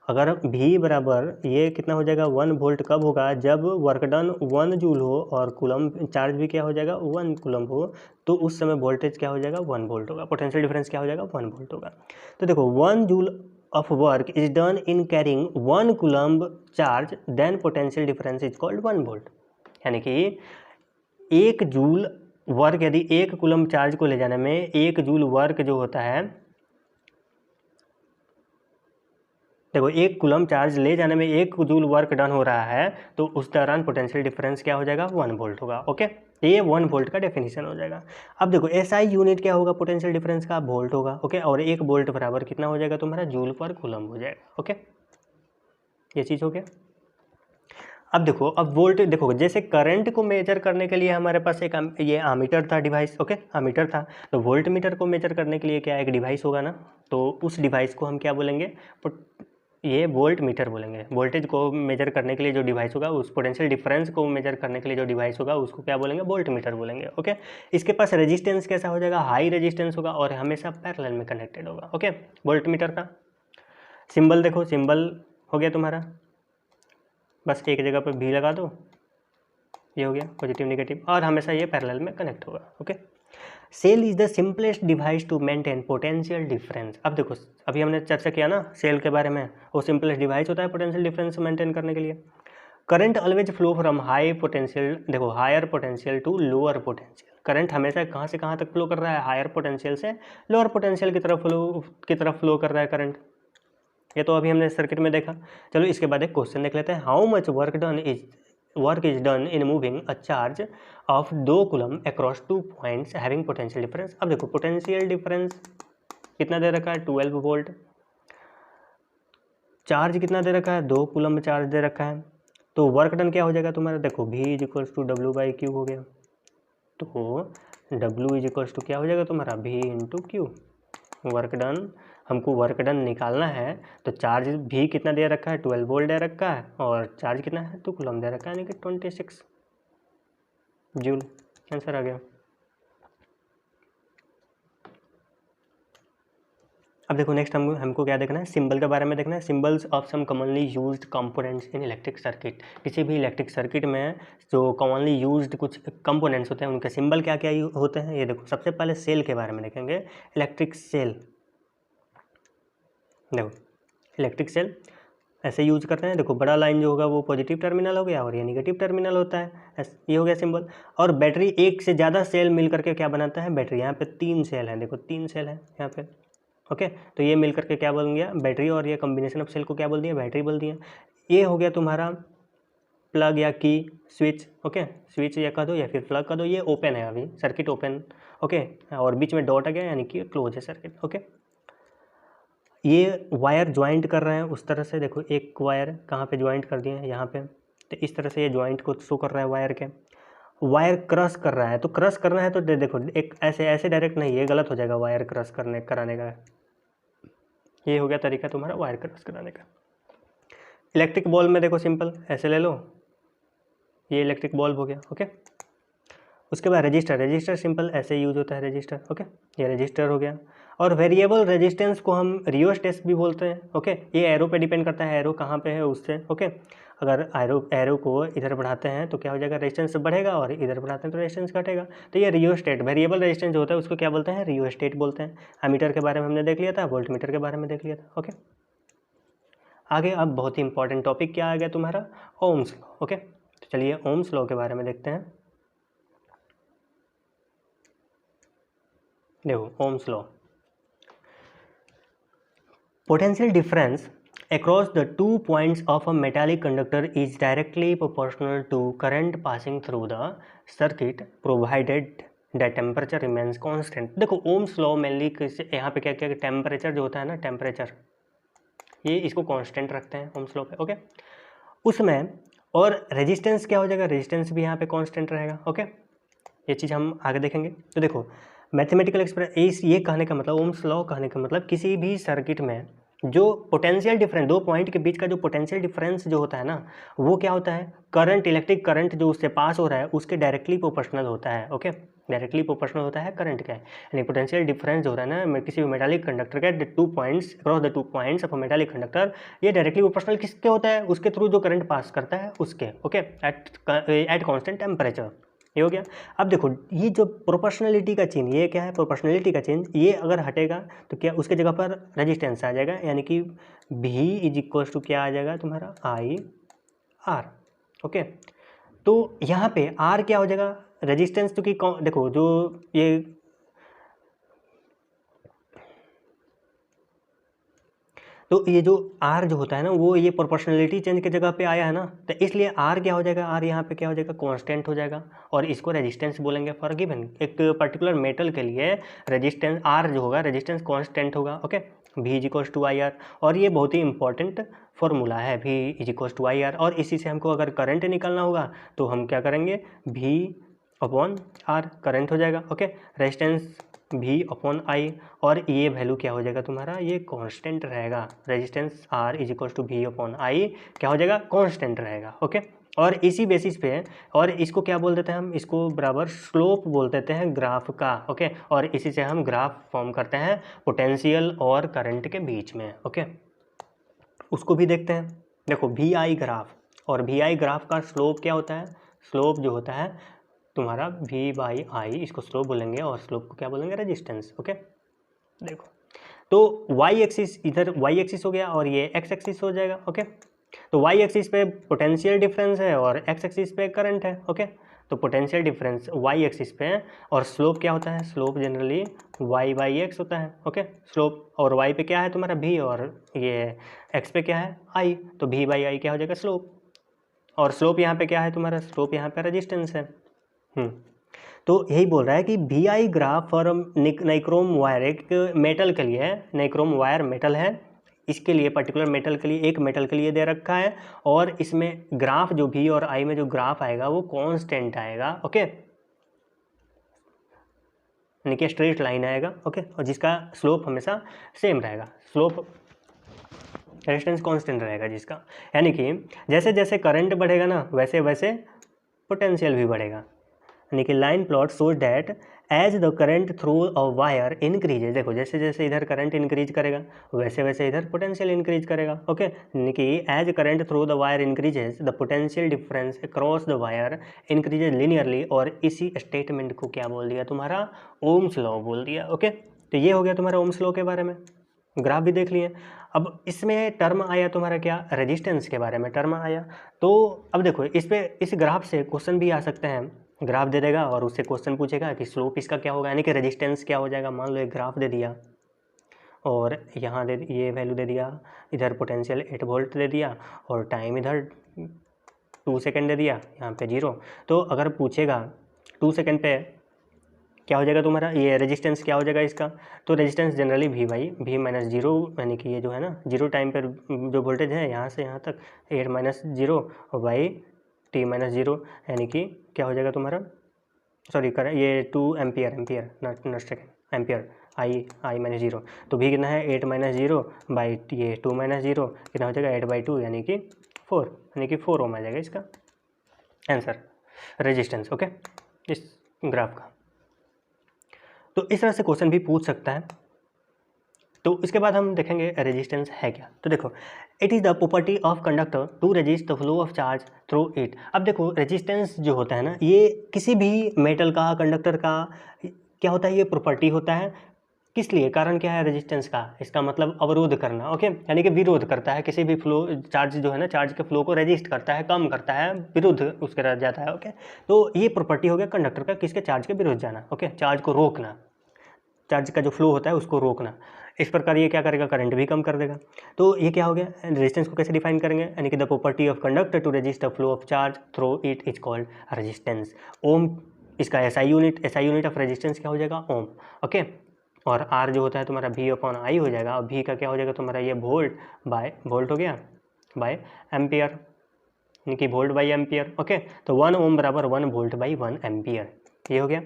अगर V बराबर ये कितना हो जाएगा, 1 वोल्ट कब होगा, जब वर्क डन 1 जूल हो और कूलम्ब चार्ज भी क्या हो जाएगा, 1 कूलम्ब हो, तो उस समय वोल्टेज क्या हो जाएगा, 1 वोल्ट होगा, पोटेंशियल डिफरेंस क्या हो जाएगा, 1 वोल्ट होगा। तो देखो 1 joule of work is done in carrying 1 coulomb charge, then potential difference is called 1 volt. यानी कि 1 जूल वर्क, यदि 1 कूलम्ब चार्ज को ले जाने में 1 जूल वर्क जो होता है, देखो 1 कूलम्ब चार्ज ले जाने में 1 जूल वर्क डन हो रहा है, तो उस दौरान पोटेंशियल डिफरेंस क्या हो जाएगा, 1 वोल्ट होगा, ओके। ये 1 वोल्ट का डेफिनेशन हो जाएगा। अब देखो एसआई यूनिट क्या होगा पोटेंशियल डिफरेंस का, वोल्ट होगा, ओके। और 1 वोल्ट बराबर कितना हो जाएगा तुम्हारा, जूल पर कूलम्ब हो जाएगा, ओके। ये चीज़ हो गया। अब देखो, अब वोल्ट देखो, जैसे करंट को मेजर करने के लिए हमारे पास एक ये आमीटर था डिवाइस, ओके, आमीटर था। तो वोल्ट मीटर को मेजर करने के लिए क्या एक डिवाइस होगा ना, तो उस डिवाइस को हम क्या बोलेंगे, ये वोल्ट मीटर बोलेंगे। वोल्टेज को मेजर करने के लिए जो डिवाइस होगा, उस पोटेंशियल डिफरेंस को मेजर करने के लिए जो डिवाइस होगा उसको क्या बोलेंगे, वोल्ट मीटर बोलेंगे, ओके। इसके पास रेजिस्टेंस कैसा हो जाएगा, हाई रेजिस्टेंस होगा और हमेशा पैरेलल में कनेक्टेड होगा, ओके। वोल्ट मीटर का सिंबल देखो, सिंबल हो गया तुम्हारा, बस एक जगह पर भी लगा दो, ये हो गया पॉजिटिव नेगेटिव, और हमेशा ये पैरेलल में कनेक्ट होगा, okay. Cell is the simplest device to maintain potential difference. अब देखो अभी हमने चर्चा किया ना सेल के बारे में, वो सिंपलेस्ट डिवाइस होता है पोटेंशियल डिफरेंस मेंटेन करने के लिए। Current always flow from high potential, देखो higher potential to lower potential. Current हमेशा कहाँ से कहाँ तक फ्लो कर रहा है, हायर पोटेंशियल से लोअर पोटेंशियल की तरफ फ्लो कर रहा है करंट। ये तो अभी हमने सर्किट में देखा। चलो इसके बाद एक क्वेश्चन देख लेते हैं, how much work is done in moving a charge of 2 coulomb across 2 points having potential difference. अब देखो पोटेंशियल डिफरेंस कितना दे रखा है, 12 वोल्ट, चार्ज कितना दे रखा है, 2 कूलम चार्ज दे रखा है, तो वर्क डन क्या हो जाएगा तुम्हारा, देखो V is equals to W/Q हो गया, तो W इज इक्वल्स टू क्या हो जाएगा तुम्हारा V into Q. Work done, हमको वर्क डन निकालना है, तो चार्ज भी कितना दे रखा है, 12 वोल्ट दे रखा है, और चार्ज कितना है, 2 कूलम दे रखा है, यानी कि 26 जूल। आंसर आ गया। अब देखो नेक्स्ट हमको क्या देखना है, सिंबल के बारे में देखना है। Symbols of some commonly used components in electric circuit. किसी भी इलेक्ट्रिक सर्किट में जो कॉमनली यूज्ड कुछ कंपोनेंट्स होते हैं उनके सिंबल क्या क्या होते हैं, ये देखो। सबसे पहले सेल के बारे में देखेंगे, इलेक्ट्रिक सेल। देखो इलेक्ट्रिक सेल ऐसे यूज करते हैं, देखो बड़ा लाइन जो होगा वो पॉजिटिव टर्मिनल हो गया और ये निगेटिव टर्मिनल होता है, ये हो गया सिंबल। और बैटरी, एक से ज़्यादा सेल मिल करके क्या बनाता है, बैटरी। यहाँ पे 3 सेल हैं, देखो 3 सेल हैं यहाँ पे, ओके। तो ये मिल करके क्या बोल गया, बैटरी, और ये कॉम्बिनेशन ऑफ सेल को क्या बोल दिया, बैटरी बोल दिया। ये हो गया तुम्हारा प्लग या की, स्विच, ओके। स्विच या कह दो या फिर प्लग कह दो, ये ओपन है अभी, सर्किट ओपन, ओके। और बीच में डॉट आ गया यानी कि क्लोज है सर्किट, ओके। ये वायर ज्वाइंट कर रहे हैं उस तरह से, देखो एक वायर कहाँ पे ज्वाइंट कर दिए हैं, यहाँ पे। तो इस तरह से ये ज्वाइंट को शो कर रहा है वायर के। वायर क्रश कर रहा है, तो क्रश करना है तो देखो एक ऐसे ऐसे डायरेक्ट नहीं, ये गलत हो जाएगा वायर क्रश कराने का। ये हो गया तरीका तुम्हारा वायर क्रश कराने का। इलेक्ट्रिक बल्ब में देखो सिंपल ऐसे ले लो, ये इलेक्ट्रिक बल्ब हो गया, ओके। उसके बाद रजिस्टर सिंपल ऐसे यूज होता है रजिस्टर, ओके। ये रजिस्टर हो गया। और वेरिएबल रेजिस्टेंस को हम रियोस्टेट भी बोलते हैं, ओके। ये एरो पे डिपेंड करता है, एरो कहाँ पे है उससे, ओके। अगर एरो को इधर बढ़ाते हैं तो क्या हो जाएगा, रेजिस्टेंस बढ़ेगा, और इधर बढ़ाते हैं तो रेजिस्टेंस घटेगा। तो ये रियोस्टेट, वेरिएबल रेजिस्टेंस जो होता है उसको क्या बोलते हैं, रियोस्टेट बोलते हैं। एमीटर के बारे में हमने देख लिया था, वोल्ट मीटर के बारे में देख लिया था, ओके। आगे अब बहुत ही इंपॉर्टेंट टॉपिक क्या आ गया तुम्हारा, ओम्स लॉ, ओके। तो चलिए ओम्स लॉ के बारे में देखते हैं। देखो Ohm's law, potential difference across the 2 points of a metallic conductor is directly proportional to current passing through the circuit provided that temperature remains constant। देखो ओम्स लॉ मेनली यहाँ पे क्या क्या, टेम्परेचर जो होता है ना, टेम्परेचर, ये इसको कांस्टेंट रखते हैं ओम्स लॉ पे, ओके। उसमें और रेजिस्टेंस क्या हो जाएगा, रेजिस्टेंस भी यहाँ पे कांस्टेंट रहेगा, ओके। ये चीज़ हम आगे देखेंगे। तो देखो मैथमेटिकल एक्सप्रेस, ये कहने का मतलब, ओम्स लॉ कहने का मतलब, किसी भी सर्किट में जो पोटेंशियल डिफरेंस, दो पॉइंट के बीच का जो पोटेंशियल डिफरेंस जो होता है ना, वो क्या होता है, करंट, इलेक्ट्रिक करंट जो उससे पास हो रहा है उसके डायरेक्टली प्रोपोर्शनल होता है, ओके। डायरेक्टली प्रोपोर्शनल होता है करंट का, यानी पोटेंशियल डिफरेंस जो हो रहा है ना किसी भी मेटालिक कंडक्टर के 2 points across the 2 points of a metallic conductor, ये डायरेक्टली प्रोपोर्शनल किसके होता है, उसके थ्रू जो करंट पास करता है उसके, ओके, एट कॉन्स्टेंट टेम्परेचर। ये हो गया। अब देखो ये जो प्रोपोर्शनलिटी का चिन्ह, ये क्या है, प्रोपोर्शनलिटी का चिन्ह, ये अगर हटेगा तो क्या उसके जगह पर रेजिस्टेंस आ जाएगा, यानी कि V इज इक्वल टू क्या आ जाएगा तुम्हारा, IR, ओके। तो यहाँ पे R क्या हो जाएगा, रेजिस्टेंस, क्योंकि देखो जो ये तो ये जो R जो होता है ना, वो ये प्रोपोर्शनलिटी चेंज की जगह पे आया है ना, तो इसलिए R क्या हो जाएगा, R यहाँ पे क्या हो जाएगा, कांस्टेंट हो जाएगा, और इसको रेजिस्टेंस बोलेंगे फॉर गिवन। एक पर्टिकुलर मेटल के लिए रेजिस्टेंस R जो होगा, रेजिस्टेंस कांस्टेंट होगा, okay. V is equals to IR, और ये बहुत ही इंपॉर्टेंट फॉर्मूला है, V is equals to IR। और इसी से हमको अगर करंट निकालना होगा तो हम क्या करेंगे, V अपॉन R करंट हो जाएगा, okay. Resistance V upon I, और ये वैल्यू क्या हो जाएगा तुम्हारा, ये कांस्टेंट रहेगा। Resistance R is equal to V upon I क्या हो जाएगा, कांस्टेंट रहेगा, ओके। और इसी बेसिस पे, और इसको क्या बोल देते हैं हम, इसको बराबर स्लोप बोल देते हैं ग्राफ का, ओके। और इसी से हम ग्राफ फॉर्म करते हैं पोटेंशियल और करंट के बीच में, ओके। उसको भी देखते हैं। देखो VI ग्राफ, और VI ग्राफ का स्लोप क्या होता है, स्लोप जो होता है तुम्हारा V/I, इसको स्लोप बोलेंगे, और स्लोप को क्या बोलेंगे, रेजिस्टेंस, ओके। देखो तो y एक्सिस, इधर y एक्सिस हो गया और ये x एक्सिस हो जाएगा, ओके। तो y एक्सिस पे पोटेंशियल डिफरेंस है और x एक्सिस पे करंट है, ओके। तो पोटेंशियल डिफरेंस y एक्सिस पे, और स्लोप क्या होता है, स्लोप जनरली y/x होता है, ओके। स्लोप, और y पे क्या है तुम्हारा v, और ये x पे क्या है i, तो v/i क्या हो जाएगा, स्लोप। और स्लोप यहाँ पे क्या है तुम्हारा, स्लोप यहाँ पे रेजिस्टेंस है। तो यही बोल रहा है कि VI graph for nichrome wire, एक मेटल के लिए, नाइक्रोम वायर मेटल है, इसके लिए पर्टिकुलर मेटल के लिए, एक मेटल के लिए दे रखा है, और इसमें ग्राफ जो V और I में जो ग्राफ आएगा वो कांस्टेंट आएगा, ओके, यानी कि स्ट्रेट लाइन आएगा, ओके, और जिसका स्लोप हमेशा सेम रहेगा, स्लोप रेजिस्टेंस कांस्टेंट रहेगा जिसका, यानी कि जैसे जैसे करंट बढ़ेगा ना वैसे वैसे पोटेंशियल भी बढ़ेगा। यानी कि line plot shows that as the current through a wire increases, देखो जैसे जैसे इधर करंट इंक्रीज करेगा वैसे वैसे इधर पोटेंशियल इंक्रीज करेगा, ओके, यानी कि as current through the wire increases the potential difference across the wire increases linearly, और इसी स्टेटमेंट को क्या बोल दिया तुम्हारा, ओम्स लॉ बोल दिया, ओके। तो ये हो गया तुम्हारा ओम्स लॉ के बारे में, ग्राफ भी देख लिए। अब इसमें टर्म आया तुम्हारा क्या, रेजिस्टेंस के बारे में टर्म आया। तो अब देखो इस पे, इस ग्राफ से क्वेश्चन भी आ सकते हैं, ग्राफ दे देगा और उससे क्वेश्चन पूछेगा कि स्लोप इसका क्या होगा, यानी कि रेजिस्टेंस क्या हो जाएगा। मान लो एक ग्राफ दे दिया और यहाँ दे ये वैल्यू दे दिया, इधर पोटेंशियल 8 वोल्ट दे दिया और टाइम इधर 2 सेकेंड दे दिया, यहाँ पे 0। तो अगर पूछेगा 2 सेकेंड पे क्या हो जाएगा तुम्हारा, ये रेजिस्टेंस क्या हो जाएगा इसका, तो रेजिस्टेंस जनरली V माइनस 0, यानी कि ये जो है ना 0 टाइम पर जो वोल्टेज है यहाँ से यहाँ तक 8 माइनस 0 और बाई t माइनस 0, यानी कि क्या हो जाएगा तुम्हारा, सॉरी कर ये 2 ampere not second, ampere I minus 0। तो भी कितना है 8 माइनस 0 बाई ये 2 माइनस 0, कितना हो जाएगा 8/2, यानी कि 4, यानी कि 4 ओम आ जाएगा इसका आंसर रेजिस्टेंस, ओके, इस ग्राफ का। तो इस तरह से क्वेश्चन भी पूछ सकता है। तो इसके बाद हम देखेंगे रेजिस्टेंस है क्या। तो देखो, it is the property of conductor to resist the flow of charge through it. अब देखो रेजिस्टेंस जो होता है ना, ये किसी भी मेटल का, कंडक्टर का क्या होता है, ये प्रॉपर्टी होता है। किस लिए, कारण क्या है रेजिस्टेंस का, इसका मतलब अवरोध करना, ओके, यानी कि विरोध करता है किसी भी फ्लो, चार्ज जो है ना, चार्ज के फ्लो को रेजिस्ट करता है, कम करता है, विरुद्ध उसके रह जाता है, ओके। तो ये प्रॉपर्टी हो गया कंडक्टर का, किसके, चार्ज के विरुद्ध जाना, ओके, चार्ज को रोकना, चार्ज का जो फ्लो होता है उसको रोकना। इस प्रकार ये क्या करेगा, करंट भी कम कर देगा। तो ये क्या हो गया, रेजिस्टेंस को कैसे डिफाइन करेंगे, यानी कि the property of conductor to resist the flow of charge through it is called resistance. Ohm इसका SI यूनिट ऑफ रेजिस्टेंस क्या हो जाएगा, ओम, ओके। और R जो होता है तुम्हारा V/I हो जाएगा, और V का क्या हो जाएगा तुम्हारा, ये वोल्ट हो गया बाय एम्पियर, यानी कि वोल्ट बाई एम्पियर, ओके। तो 1 ओम बराबर 1 वोल्ट बाई 1 एम्पियर, ये हो गया।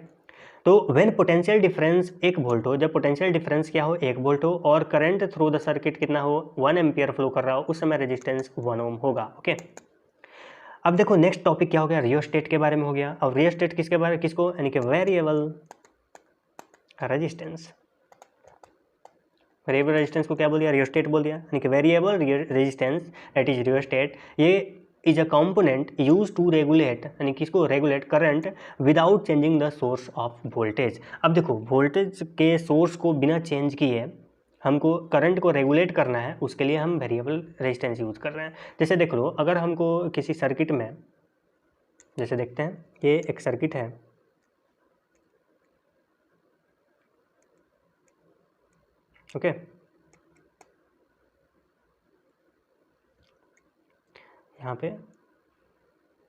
तो व्हेन पोटेंशियल डिफरेंस 1 वोल्ट हो, जब पोटेंशियल डिफरेंस क्या हो, 1 वोल्ट हो, और करंट थ्रू द सर्किट कितना हो, 1 एम्पियर फ्लो कर रहा हो, उस समय रेजिस्टेंस 1 ओम होगा, ओके। अब देखो नेक्स्ट टॉपिक क्या हो गया, रियोस्टेट के बारे में हो गया। अब रियोस्टेट किसको, यानी कि वेरिएबल रेजिस्टेंस, वेरिएबल रेजिस्टेंस को क्या बोल दिया, रियोस्टेट बोल दिया, यानी कि variable resistance that is rheostat, ये is a component use to regulate, यानी किसको, regulate current without changing the source of voltage. अब देखो वोल्टेज के सोर्स को बिना चेंज किए हमको करंट को रेगुलेट करना है, उसके लिए हम वेरिएबल रेजिस्टेंस यूज कर रहे हैं। जैसे देख लो, अगर हमको किसी सर्किट में, जैसे देखते हैं ये एक सर्किट है, ओके, यहाँ पे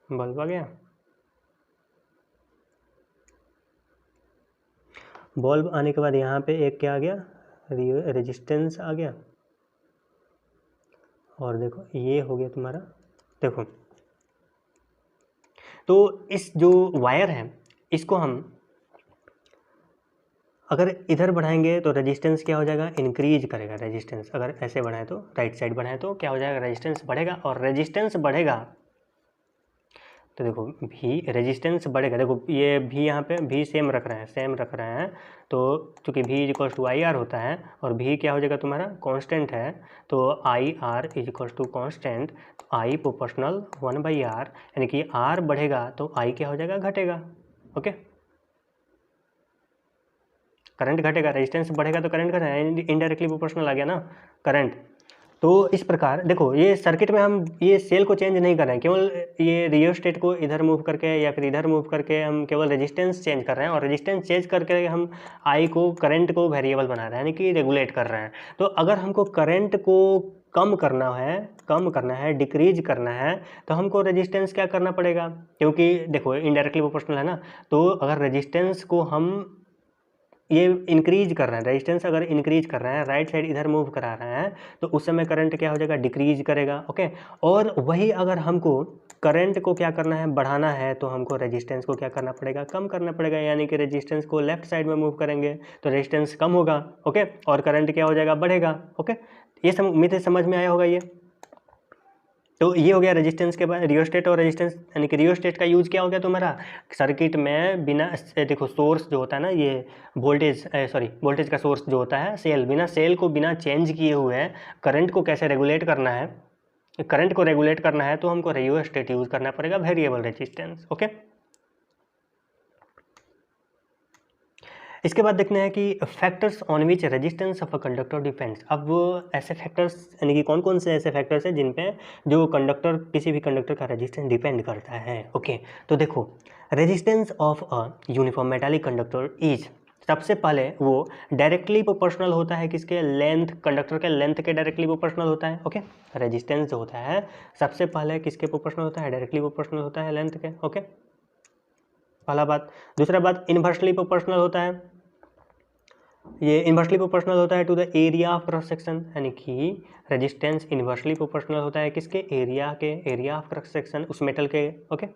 बल्ब आ गया, बल्ब आने के बाद यहाँ पे एक क्या आ गया, रेजिस्टेंस आ गया, और देखो ये हो गया तुम्हारा, देखो तो इस जो वायर है इसको हम अगर इधर बढ़ाएंगे तो रेजिस्टेंस क्या हो जाएगा, इंक्रीज करेगा रेजिस्टेंस। अगर ऐसे बढ़ाएं तो, राइट साइड बढ़ाएं तो क्या हो जाएगा, रेजिस्टेंस बढ़ेगा, और रेजिस्टेंस बढ़ेगा तो देखो भी रेजिस्टेंस बढ़ेगा। देखो ये भी यहाँ पे भी सेम रख रहे हैं, तो चूँकि V is to I R होता है, और भी क्या हो जाएगा तुम्हारा, कांस्टेंट है, तो I R is to constant, I proportional 1/r, यानी कि R बढ़ेगा तो I क्या हो जाएगा, घटेगा, ओके। करंट घटेगा, रेजिस्टेंस बढ़ेगा तो करंट घटेगा, इनडायरेक्टली प्रोपोर्शनल आ गया ना करंट। तो इस प्रकार देखो ये सर्किट में हम ये सेल को चेंज नहीं कर रहे हैं, केवल ये रियोस्टेट को इधर मूव करके या फिर इधर मूव करके हम केवल रेजिस्टेंस चेंज कर रहे हैं, और रेजिस्टेंस चेंज करके हम आई को, करंट को वेरिएबल बना रहे हैं, यानी कि रेगुलेट कर रहे हैं। तो अगर हमको करंट को कम करना है, डिक्रीज करना है, तो हमको रेजिस्टेंस क्या करना पड़ेगा, क्योंकि देखो इनडायरेक्टली प्रोपोर्शनल है ना, तो अगर रेजिस्टेंस को हम ये इंक्रीज कर रहे हैं, रेजिस्टेंस अगर इंक्रीज कर रहे हैं, राइट साइड इधर मूव करा रहे हैं, तो उस समय करंट क्या हो जाएगा, डिक्रीज करेगा। ओके, और वही अगर हमको करंट को क्या करना है, बढ़ाना है, तो हमको रेजिस्टेंस को क्या करना पड़ेगा, कम करना पड़ेगा। यानी कि रेजिस्टेंस को लेफ्ट साइड में मूव करेंगे तो रेजिस्टेंस कम होगा। ओके, और करंट क्या हो जाएगा, बढ़ेगा। ओके, ये उम्मीद है समझ में आया होगा ये। तो ये हो गया रेजिस्टेंस के बाद रियोस्टेट और रेजिस्टेंस। यानी कि रियोस्टेट का यूज़ क्या हो गया तुम्हारा, सर्किट में बिना देखो सोर्स जो होता है ना, ये वोल्टेज का सोर्स जो होता है सेल, बिना सेल को बिना चेंज किए हुए करंट को कैसे रेगुलेट करना है, करंट को रेगुलेट करना है तो हमको रियोस्टेट यूज़ करना पड़ेगा, वेरिएबल रेजिस्टेंस। ओके, इसके बाद देखना है कि factors on which resistance of a conductor depends. अब वो ऐसे फैक्टर्स यानी कि कौन कौन से ऐसे फैक्टर्स हैं जिन पे जो कंडक्टर, किसी भी कंडक्टर का रेजिस्टेंस डिपेंड करता है। ओके, तो देखो resistance of a uniform metallic conductor is, सबसे पहले वो डायरेक्टली प्रोपोर्शनल होता है किसके, लेंथ, कंडक्टर के लेंथ के डायरेक्टली प्रोपोर्शनल होता है। ओके, रेजिस्टेंस जो होता है सबसे पहले किसके प्रोपोर्शनल होता है, डायरेक्टली प्रोपोर्शनल होता है लेंथ के। ओके, पहला बात। दूसरा बात, इन्वर्सली प्रोपोर्शनल होता है, ये इन्वर्सली प्रोपोर्शनल होता है to the area of cross section. यानी कि रेजिस्टेंस इन्वर्सली प्रोपोर्शनल होता है किसके, एरिया ऑफ क्रॉस सेक्शन उस मेटल के। ओके,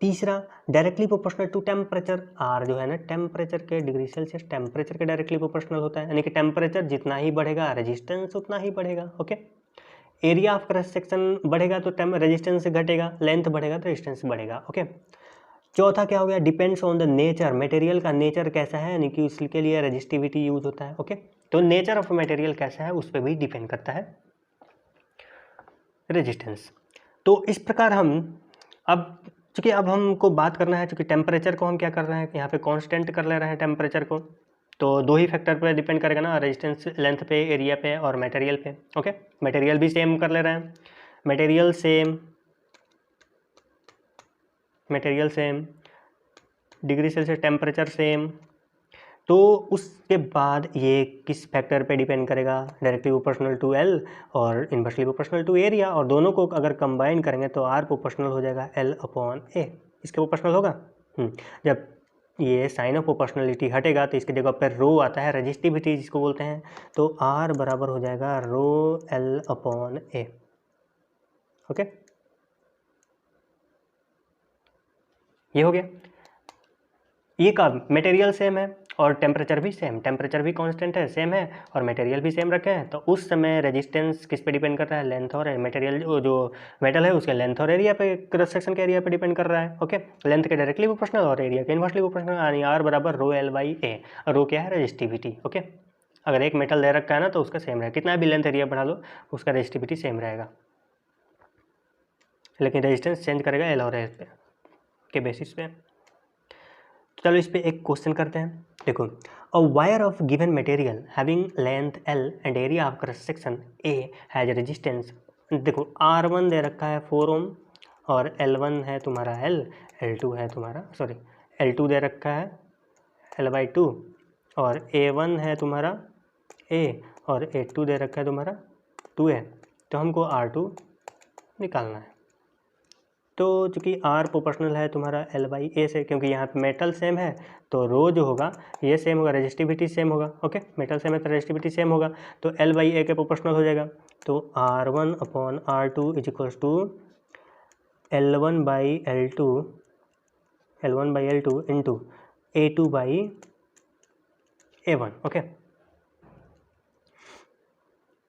तीसरा directly proportional to temperature, R जो है ना टेम्परेचर के, डिग्री सेल्सियस टेम्परेचर के डायरेक्टली प्रोपोर्शनल होता है। यानी कि टेम्परेचर जितना ही बढ़ेगा रेजिस्टेंस उतना ही बढ़ेगा। Okay, area of cross section बढ़ेगा तो रेजिस्टेंस घटेगा, लेंथ बढ़ेगा तो रेजिस्टेंस बढ़ेगा। ओके, चौथा क्या हो गया, depends on the nature, material का नेचर कैसा है, यानी कि उसके लिए रेजिस्टिविटी यूज होता है। ओके, तो नेचर ऑफ मटेरियल कैसा है उस पर भी डिपेंड करता है रेजिस्टेंस। तो इस प्रकार हम अब, चूंकि अब हमको बात करना है, चूंकि टेम्परेचर को हम क्या कर रहे हैं यहाँ पे कांस्टेंट कर ले रहे हैं टेम्परेचर को, तो दो ही फैक्टर पे डिपेंड करेगा ना, रेजिस्टेंस लेंथ पे, एरिया पे और मटेरियल पे। ओके, मटेरियल भी सेम कर ले रहे हैं, material same, degree Celsius temperature same. तो उसके बाद ये किस फैक्टर पे डिपेंड करेगा, डायरेक्टली प्रोपोर्शनल टू एल और इन्वर्सली प्रोपोर्शनल टू एरिया, और दोनों को अगर कंबाइन करेंगे तो आर प्रोपोर्शनल हो जाएगा एल अपॉन ए, इसके प्रोपोर्शनल होगा। जब ये साइन ऑफ प्रोपोर्शनलिटी हटेगा तो इसकी जगह पर रो आता है, रेजिस्टिविटी जिसको बोलते हैं, तो आर बराबर हो जाएगा रो एल अपॉन ए। ओके, ये हो गया। ये कब, मटेरियल सेम है और टेम्परेचर भी सेम, टेम्परेचर भी कांस्टेंट है, सेम है, और मटेरियल भी सेम रखे हैं, तो उस समय रेजिस्टेंस किस पे डिपेंड करता है, लेंथ और मटेरियल जो मेटल है उसके लेंथ और एरिया पे, क्रॉस सेक्शन के एरिया पे डिपेंड कर रहा है। ओके, लेंथ के डायरेक्टली प्रोपोर्शनल और एरिया के इनवर्सली प्रोपोर्शनल, यानी आर बराबर रो एल बाई ए। रो क्या है, रेजिस्टिविटी। ओके, अगर एक मेटल दे रखा है ना तो उसका सेम रहेगा, कितना भी लेंथ एरिया बढ़ा लो उसका रेजिस्टिविटी सेम रहेगा, लेकिन रेजिस्टेंस चेंज करेगा एल और एस पे के बेसिस पे। चलो इस पे एक क्वेश्चन करते हैं। देखो, a wire of given material having length L and area of cross section A has resistance. देखो R1 दे रखा है 4 ओम, और L1 है तुम्हारा L, L2 है तुम्हारा L2 दे रखा है L/2, और A1 है तुम्हारा A, और A2 दे रखा है तुम्हारा 2A। तो हमको R2 निकालना है। तो चूंकि R प्रोपोर्शनल है तुम्हारा L/A से, क्योंकि यहाँ पे मेटल सेम है तो रो जो होगा ये सेम होगा, रेजिस्टिविटी सेम होगा। ओके, मेटल सेम है तो रेजिस्टिविटी सेम होगा, तो L/A के प्रोपोर्शनल हो जाएगा। तो R1 upon R2 is equals to L1 by L two into A2 by A1। Okay,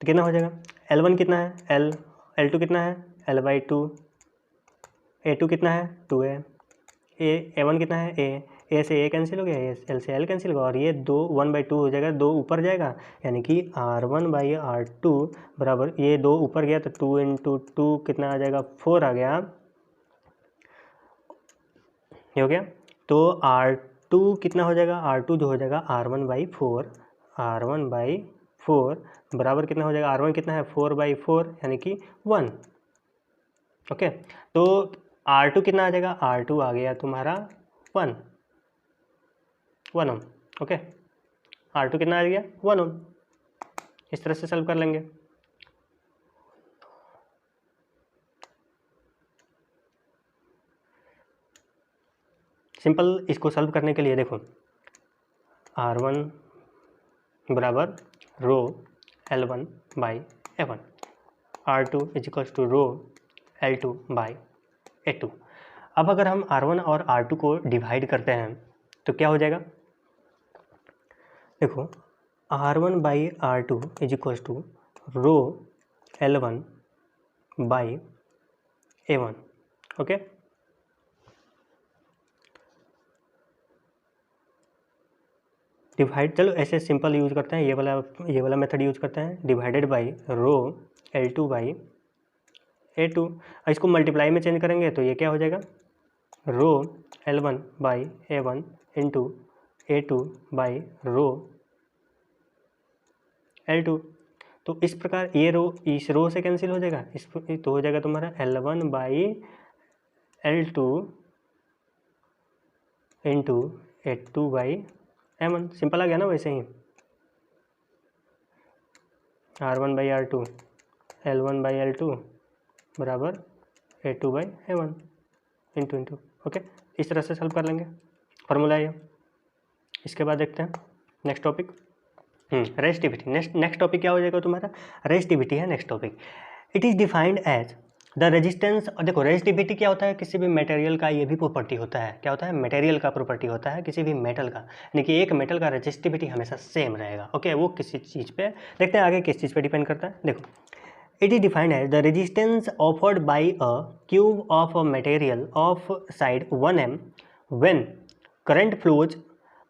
तो कितना हो जाएगा, L1 कितना है L2 कितना है L/2, A2 कितना है 2A, A1 कितना है A से A कैंसिल हो गया, L से L कैंसिल होगा, और ये 1/2 हो जाएगा, 2 ऊपर जाएगा, यानी कि R1/R2 बराबर, ये 2 ऊपर गया तो 2 इंटू 2 कितना आ जाएगा, 4 आ गया, ये हो गया। तो R2 कितना हो जाएगा, R2 जो हो जाएगा R1/4 बराबर कितना हो जाएगा, R1 कितना है 4/4 यानी कि 1। ओके, तो R2 कितना आ जाएगा, R2 आ गया तुम्हारा 1 ओम। ओके, R2 कितना आ गया 1 ओम। इस तरह से सॉल्व कर लेंगे। सिंपल, इसको सॉल्व करने के लिए देखो, R1 बराबर rho L1 by A1, R2 is equals to rho L2 by A2। अब अगर हम R1 और R2 को डिवाइड करते हैं तो क्या हो जाएगा, देखो R1 by R2 is equals to rho L1 by A1। Okay, divide, चलो ऐसे सिंपल यूज करते हैं, ये वाला मेथड यूज करते हैं, divided by rho L2 by A2। इसको मल्टीप्लाई में चेंज करेंगे तो ये क्या हो जाएगा, रो L1 by A1 into A2 by rho L2। तो इस प्रकार ये रो इस रो से कैंसिल हो जाएगा, इस तो हो जाएगा तुम्हारा L1 by L2 into A2 by A1। Simple आ गया ना, वैसे ही R1 by R2 L1 by L2 बराबर A2 by A1 into. Okay, इस तरह से सॉल्व कर लेंगे, फॉर्मूला ये। इसके बाद देखते हैं next topic, resistivity. Next topic क्या हो जाएगा तुम्हारा, रेजिस्टिविटी है next topic. It is defined as the resistance. और देखो रेजिस्टिविटी क्या होता है, किसी भी मटेरियल का ये भी प्रॉपर्टी होता है, क्या होता है, मटेरियल का प्रॉपर्टी होता है किसी भी मेटल का, यानी कि एक मेटल का रेजिस्टिविटी हमेशा सेम रहेगा। ओके, वो किसी चीज़ पे, देखते हैं आगे किस चीज़ पे डिपेंड करता है। देखो, it is defined as the resistance offered by a cube of a material of side 1m when current flows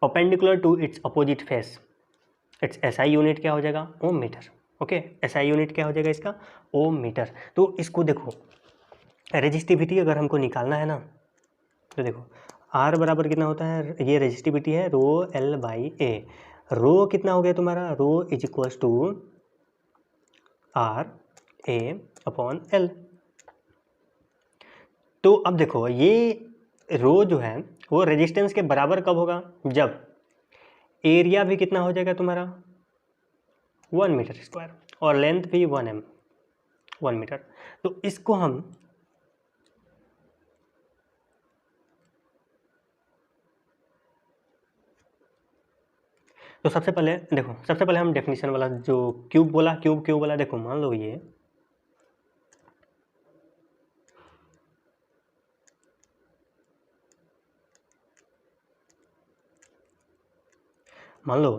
perpendicular to its opposite face। its SI unit क्या हो जाएगा, ओम मीटर। ओके, SI यूनिट क्या हो जाएगा इसका, ओम metre. तो इसको देखो, रेजिस्टिविटी अगर हमको निकालना है ना, तो देखो R बराबर कितना होता है, ये रेजिस्टिविटी है रो L बाई ए। रो कितना हो गया तुम्हारा, rho is equals to R A upon L। तो अब देखो ये रो जो है वो रेजिस्टेंस के बराबर कब होगा, जब एरिया भी कितना हो जाएगा तुम्हारा 1 मीटर स्क्वायर और लेंथ भी 1 मीटर। तो इसको हम तो सबसे पहले देखो, सबसे पहले हम डेफिनेशन वाला जो क्यूब बोला, क्यूब बोला, देखो मान लो ये मान लो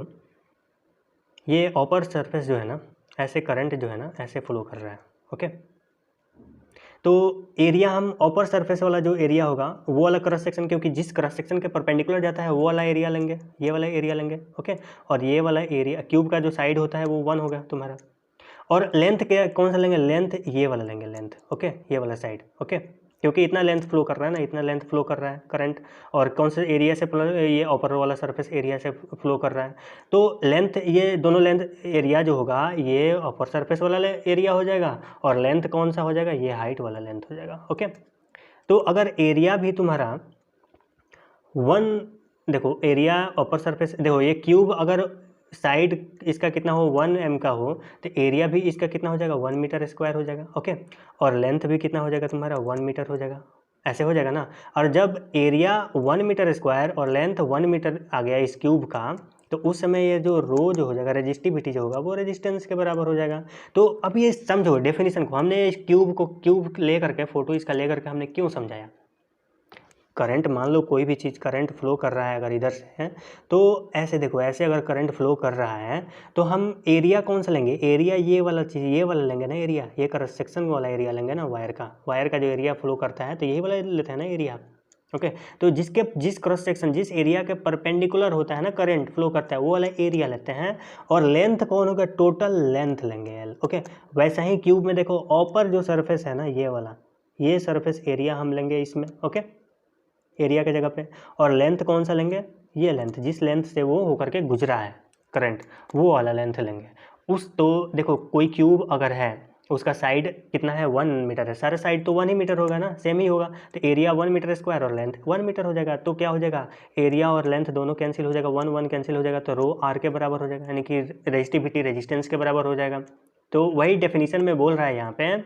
ये अपर सरफेस जो है ना, ऐसे करंट जो है ना ऐसे फ्लो कर रहा है। ओके, तो एरिया हम अपर सरफेस वाला जो एरिया होगा वो वाला क्रॉस सेक्शन, क्योंकि जिस क्रॉस सेक्शन के परपेंडिकुलर जाता है वो वाला एरिया लेंगे, ये वाला एरिया लेंगे। ओके, और ये वाला एरिया क्यूब का जो साइड होता है वो 1 होगा तुम्हारा। और लेंथ क्या, कौन सा लेंगे, लेंथ ये वाला लेंगे, लेंथ। ओके, ये वाला साइड। ओके, क्योंकि इतना लेंथ फ्लो कर रहा है ना, इतना लेंथ फ्लो कर रहा है करंट, और कौन से एरिया से ये अपर वाला सरफेस एरिया से फ्लो कर रहा है। तो लेंथ, ये दोनों लेंथ, एरिया जो होगा ये अपर सरफेस वाला एरिया हो जाएगा, और लेंथ कौन सा हो जाएगा, ये हाइट वाला लेंथ हो जाएगा। ओके, तो अगर एरिया भी तुम्हारा 1, देखो एरिया अपर सरफेस, देखो ये क्यूब अगर साइड इसका कितना हो 1m का हो, तो एरिया भी इसका कितना हो जाएगा 1 मीटर स्क्वायर हो जाएगा। ओके, और लेंथ भी कितना हो जाएगा तुम्हारा 1 मीटर हो जाएगा, ऐसे हो जाएगा ना। और जब एरिया 1 मीटर स्क्वायर और लेंथ 1 मीटर आ गया इस क्यूब का, तो उस समय ये जो रो जो हो जाएगा, रेजिस्टिविटी जो होगा वो रेजिस्टेंस के बराबर हो जाएगा। तो अब ये समझो डेफिनेशन को, हमने इस क्यूब ले करके, फोटो इसका ले करके हमने क्यों समझाया। करंट, मान लो कोई भी चीज़ करंट फ्लो कर रहा है अगर इधर से है, तो ऐसे देखो, ऐसे अगर करंट फ्लो कर रहा है तो हम एरिया कौन सा लेंगे, एरिया ये वाला चीज़, ये वाला लेंगे ना एरिया, ये क्रॉस सेक्शन वाला एरिया लेंगे ना, वायर का जो एरिया फ्लो करता है तो यही वाला लेते हैं ना एरिया। ओके, तो जिस क्रॉस सेक्शन, जिस एरिया के परपेंडिकुलर होता है ना करंट फ्लो करता है, वो वाला एरिया लेते हैं। और लेंथ कौन होगा, टोटल लेंथ लेंगे L। ओके, वैसा ही क्यूब में देखो ऊपर जो सरफेस है ना ये वाला, ये सरफेस एरिया हम लेंगे इसमें। ओके, एरिया के जगह पे, और लेंथ कौन सा लेंगे, ये लेंथ, जिस लेंथ से वो होकर के गुजरा है करंट, वो वाला लेंथ लेंगे उस। तो देखो कोई क्यूब अगर है उसका साइड कितना है 1 मीटर है, सारे साइड तो 1 ही मीटर होगा ना, सेम ही होगा। तो एरिया 1 मीटर स्क्वायर और लेंथ 1 मीटर हो जाएगा। तो क्या हो जाएगा, एरिया और लेंथ दोनों कैंसिल हो जाएगा, 1 कैंसिल हो जाएगा, तो रो R के बराबर हो जाएगा, यानी कि रेजिस्टिविटी रेजिस्टेंस के बराबर हो जाएगा। तो वही डेफिनेशन में बोल रहा है यहाँ पे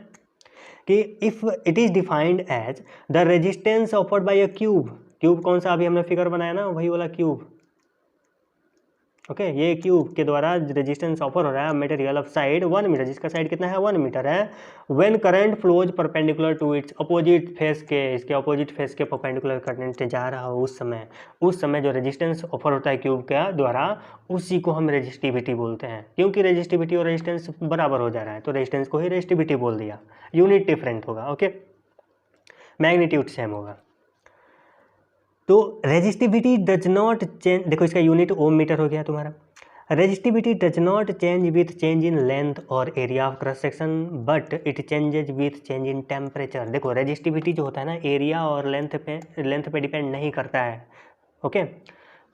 कि if it is defined as the resistance offered by a cube, cube कौन सा अभी हमने फिगर बनाया ना, वही वाला क्यूब, ओके, ये क्यूब के द्वारा रेजिस्टेंस ऑफर हो रहा है मटेरियल ऑफ साइड 1 मीटर, जिसका साइड कितना है 1 मीटर है। When current flows perpendicular to its opposite face के, इसके अपोजिट फेस के परपेंडिकुलर करंट जा रहा हो उस समय जो रेजिस्टेंस ऑफर होता है क्यूब के द्वारा, उसी को हम रेजिस्टिविटी बोलते हैं। क्योंकि रेजिस्टिविटी और रेजिस्टेंस बराबर हो जा रहा है तो रेजिस्टेंस को ही रेजिस्टिविटी बोल दिया। यूनिट डिफरेंट होगा, ओके, मैग्नीट्यूड सेम होगा। तो रेजिस्टिविटी डज नॉट चेंज, देखो इसका यूनिट ओम मीटर हो गया तुम्हारा। Resistivity does not change with change in length और area of cross section but it changes with change in temperature. देखो रेजिस्टिविटी जो होता है ना, एरिया और लेंथ पे डिपेंड नहीं करता है, ओके।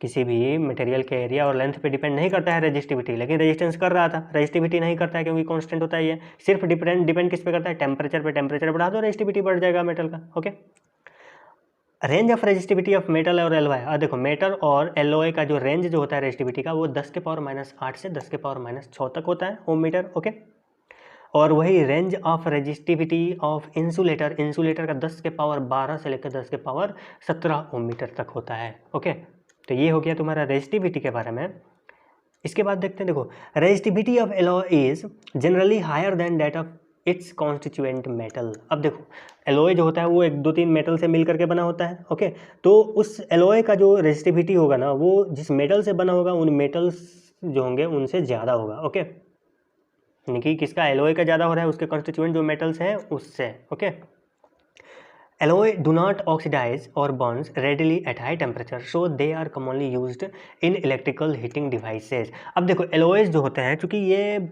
किसी भी मटेरियल के एरिया और लेंथ पे डिपेंड नहीं करता है रेजिस्टिविटी, लेकिन रेजिस्टेंस कर रहा था, रेजिस्टिविटी नहीं करता है क्योंकि कांस्टेंट होता है ये। सिर्फ डिपेंड किस पे करता है, टेम्परेचर पे। टेम्परेचर बढ़ा दो रेजिस्टिविटी बढ़ जाएगा मेटल का, okay. Range of resistivity of metal और एलॉय, देखो मेटल और एलॉय का जो रेंज जो होता है रेजिस्टिविटी का, वो 10⁻⁸ से 10⁻⁶ तक होता है ओम मीटर, ओके। और वही range of resistivity of insulator, insulator का 10⁻12 से लेकर 10⁻17 ओम मीटर तक होता है, ओके। तो ये हो गया तुम्हारा रेजिस्टिविटी के बारे में। इसके बाद देखते हैं, देखो resistivity of alloy is generally higher than that of its constituent metal. अब देखो एलॉय जो होता है वो 1 2 3 मेटल से मिल करके बना होता है, ओके। तो उस एलॉय का जो रेजिस्टिविटी होगा ना, वो जिस मेटल से बना होगा उन मेटल्स जो होंगे उनसे ज़्यादा होगा, ओके। यानी कि किसका, एलॉय का ज़्यादा हो रहा है उसके कॉन्स्टिट्यूएंट जो मेटल्स हैं उससे, okay. Alloy do not oxidize or burns readily at high temperature, so they are commonly used in electrical heating devices। अब देखो एलोइज जो होते हैं, चूंकि ये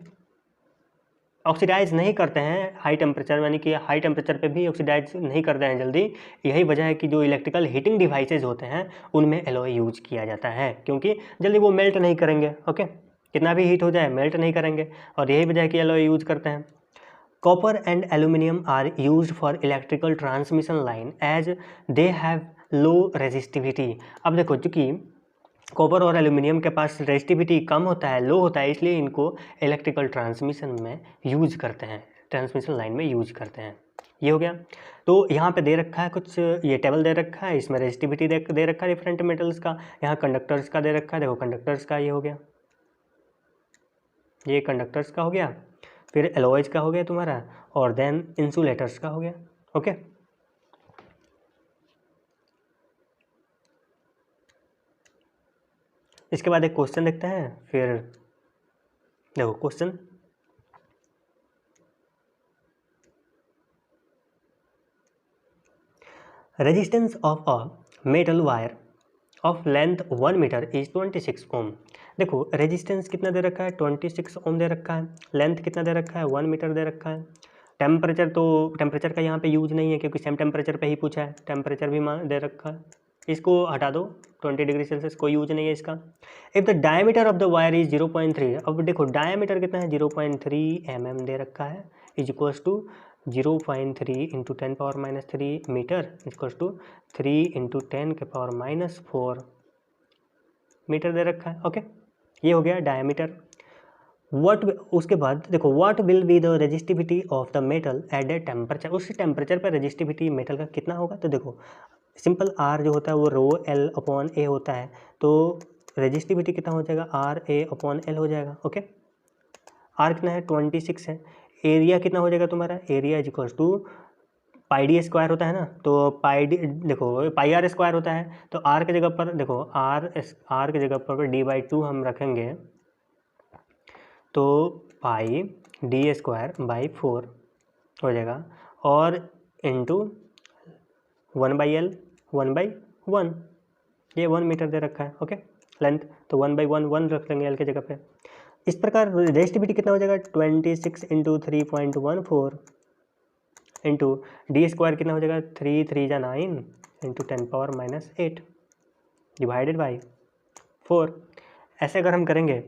ऑक्सीडाइज नहीं करते हैं हाई टेम्परेचर, यानी कि हाई टेम्परेचर पे भी ऑक्सीडाइज नहीं करते हैं जल्दी। यही वजह है कि जो इलेक्ट्रिकल हीटिंग डिवाइसेज होते हैं उनमें एलॉय यूज किया जाता है, क्योंकि जल्दी वो मेल्ट नहीं करेंगे, ओके। कितना भी हीट हो जाए मेल्ट नहीं करेंगे, और यही वजह है कि एलॉय यूज करते हैं। Copper and aluminum are used for electrical transmission line as they have low resistivity। अब देखो चूंकि कॉपर और एल्यूमिनियम के पास रेजिस्टिविटी कम होता है, लो होता है, इसलिए इनको इलेक्ट्रिकल ट्रांसमिशन में यूज करते हैं, ट्रांसमिशन लाइन में यूज करते हैं। ये हो गया। तो यहाँ पे दे रखा है कुछ, ये टेबल दे रखा है, इसमें रेजिस्टिविटी दे रखा है डिफरेंट मेटल्स का, यहाँ कंडक्टर्स का दे रखा है। देखो कंडक्टर्स का ये हो गया, ये कंडक्टर्स का हो गया, फिर एलॉयज का हो गया तुम्हारा, और देन इंसुलेटर्स का हो गया, ओके। इसके बाद एक क्वेश्चन देखते हैं, फिर देखो question, resistance of a metal wire of length 1 metre is 26 ohm. देखो रेजिस्टेंस कितना दे रखा है, 26 ओम दे रखा है। लेंथ कितना दे रखा है, 1 मीटर दे रखा है। टेम्परेचर, तो टेम्परेचर का यहाँ पे यूज नहीं है क्योंकि सेम टेम्परेचर पे ही पूछा है, टेम्परेचर भी दे रखा है, इसको हटा दो, 20 डिग्री सेल्सियस कोई यूज नहीं है इसका। If the diameter of the wire is 0.3, अब देखो डायमीटर कितना है, 0.3 mm दे रखा है, is equals to 0.3 into 10⁻³ metre equals to 3 into 10⁻⁴ metre दे रखा है, ओके। ये हो गया डायमीटर। व्हाट, उसके बाद देखो what will be the resistivity of the metal at the temperature, उस टेम्परेचर पर रेजिस्टिविटी मेटल का कितना होगा। तो देखो सिंपल आर जो होता है वो ρl/A होता है, तो रेजिस्टिविटी कितना हो जाएगा, RA/L हो जाएगा, ओके। आर कितना है, 26 है। एरिया कितना हो जाएगा तुम्हारा, area is equals to πd² होता है ना, तो देखो πr² होता है, तो आर के जगह पर देखो आर के जगह पर d/2 हम रखेंगे, तो πd²/4 हो जाएगा, और इंटू 1/L 1/1, ये 1 मीटर दे रखा है, ओके। लेंथ तो 1/1 रख लेंगे एल के जगह पे। इस प्रकार रेजिस्टिविटी कितना हो जाएगा, 26 इंटू 3.14 इंटू d² कितना हो जाएगा, 3 3 जा 9 इंटू 10⁻⁸ डिवाइडेड बाई 4। ऐसे अगर हम करेंगे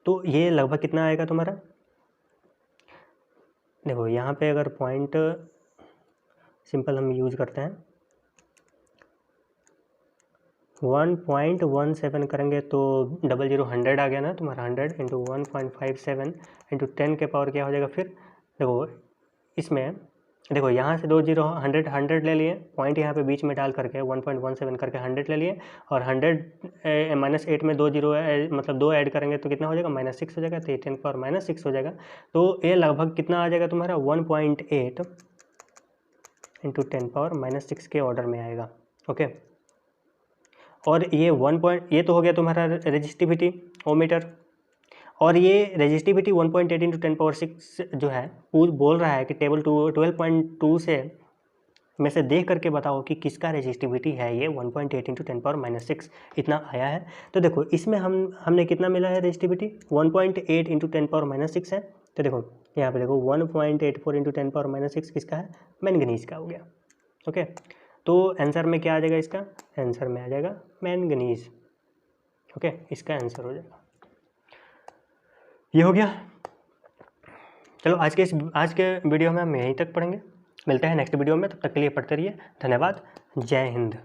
तो ये लगभग कितना आएगा तुम्हारा, देखो यहाँ पे अगर पॉइंट सिंपल हम यूज़ करते हैं। 1.17 करेंगे तो 00 आ गया ना तुम्हारा, 100 इंटू 1.57 इंटू 10 के पावर क्या हो जाएगा फिर। देखो इसमें देखो यहाँ से 2 जीरो 100 ले लिए, पॉइंट यहाँ पे बीच में डाल करके 1.17 करके 100 ले लिए, और 100 -8 में 2 जीरो मतलब 2 ऐड करेंगे तो कितना हो जाएगा, -6 हो जाएगा, तो 10 पावर -6 हो जाएगा। तो ये लगभग कितना आ जाएगा तुम्हारा 1.8 इंटू 10 पावर -6 के ऑर्डर में आएगा। ओके, और ये ये तो हो गया तुम्हारा रेजिस्टिविटी ओमीटर, और ये रेजिस्टिविटी 1.8 इंटू 10 पावर 6 जो है वो बोल रहा है कि टेबल 12.2 से में से देख करके बताओ कि किसका रेजिस्टिविटी है ये 1.8 इंटू 10 पावर -6 इतना आया है। तो देखो इसमें हमने कितना मिला है रेजिस्टिविटी, 1.8 इंटू 10 पावर -6 है। तो देखो यहाँ पे देखो 1.84 इंटू 10 पावर -6 किसका है, मैंगनीज का हो गया। ओके, तो आंसर में क्या आ जाएगा इसका, आंसर में आ जाएगा मैंगनीज। ओके, इसका आंसर हो जाएगा, ये हो गया। चलो आज के वीडियो में हम यहीं तक पढ़ेंगे, मिलते हैं नेक्स्ट वीडियो में, तब तक के लिए पढ़ते रहिए। धन्यवाद, जय हिंद।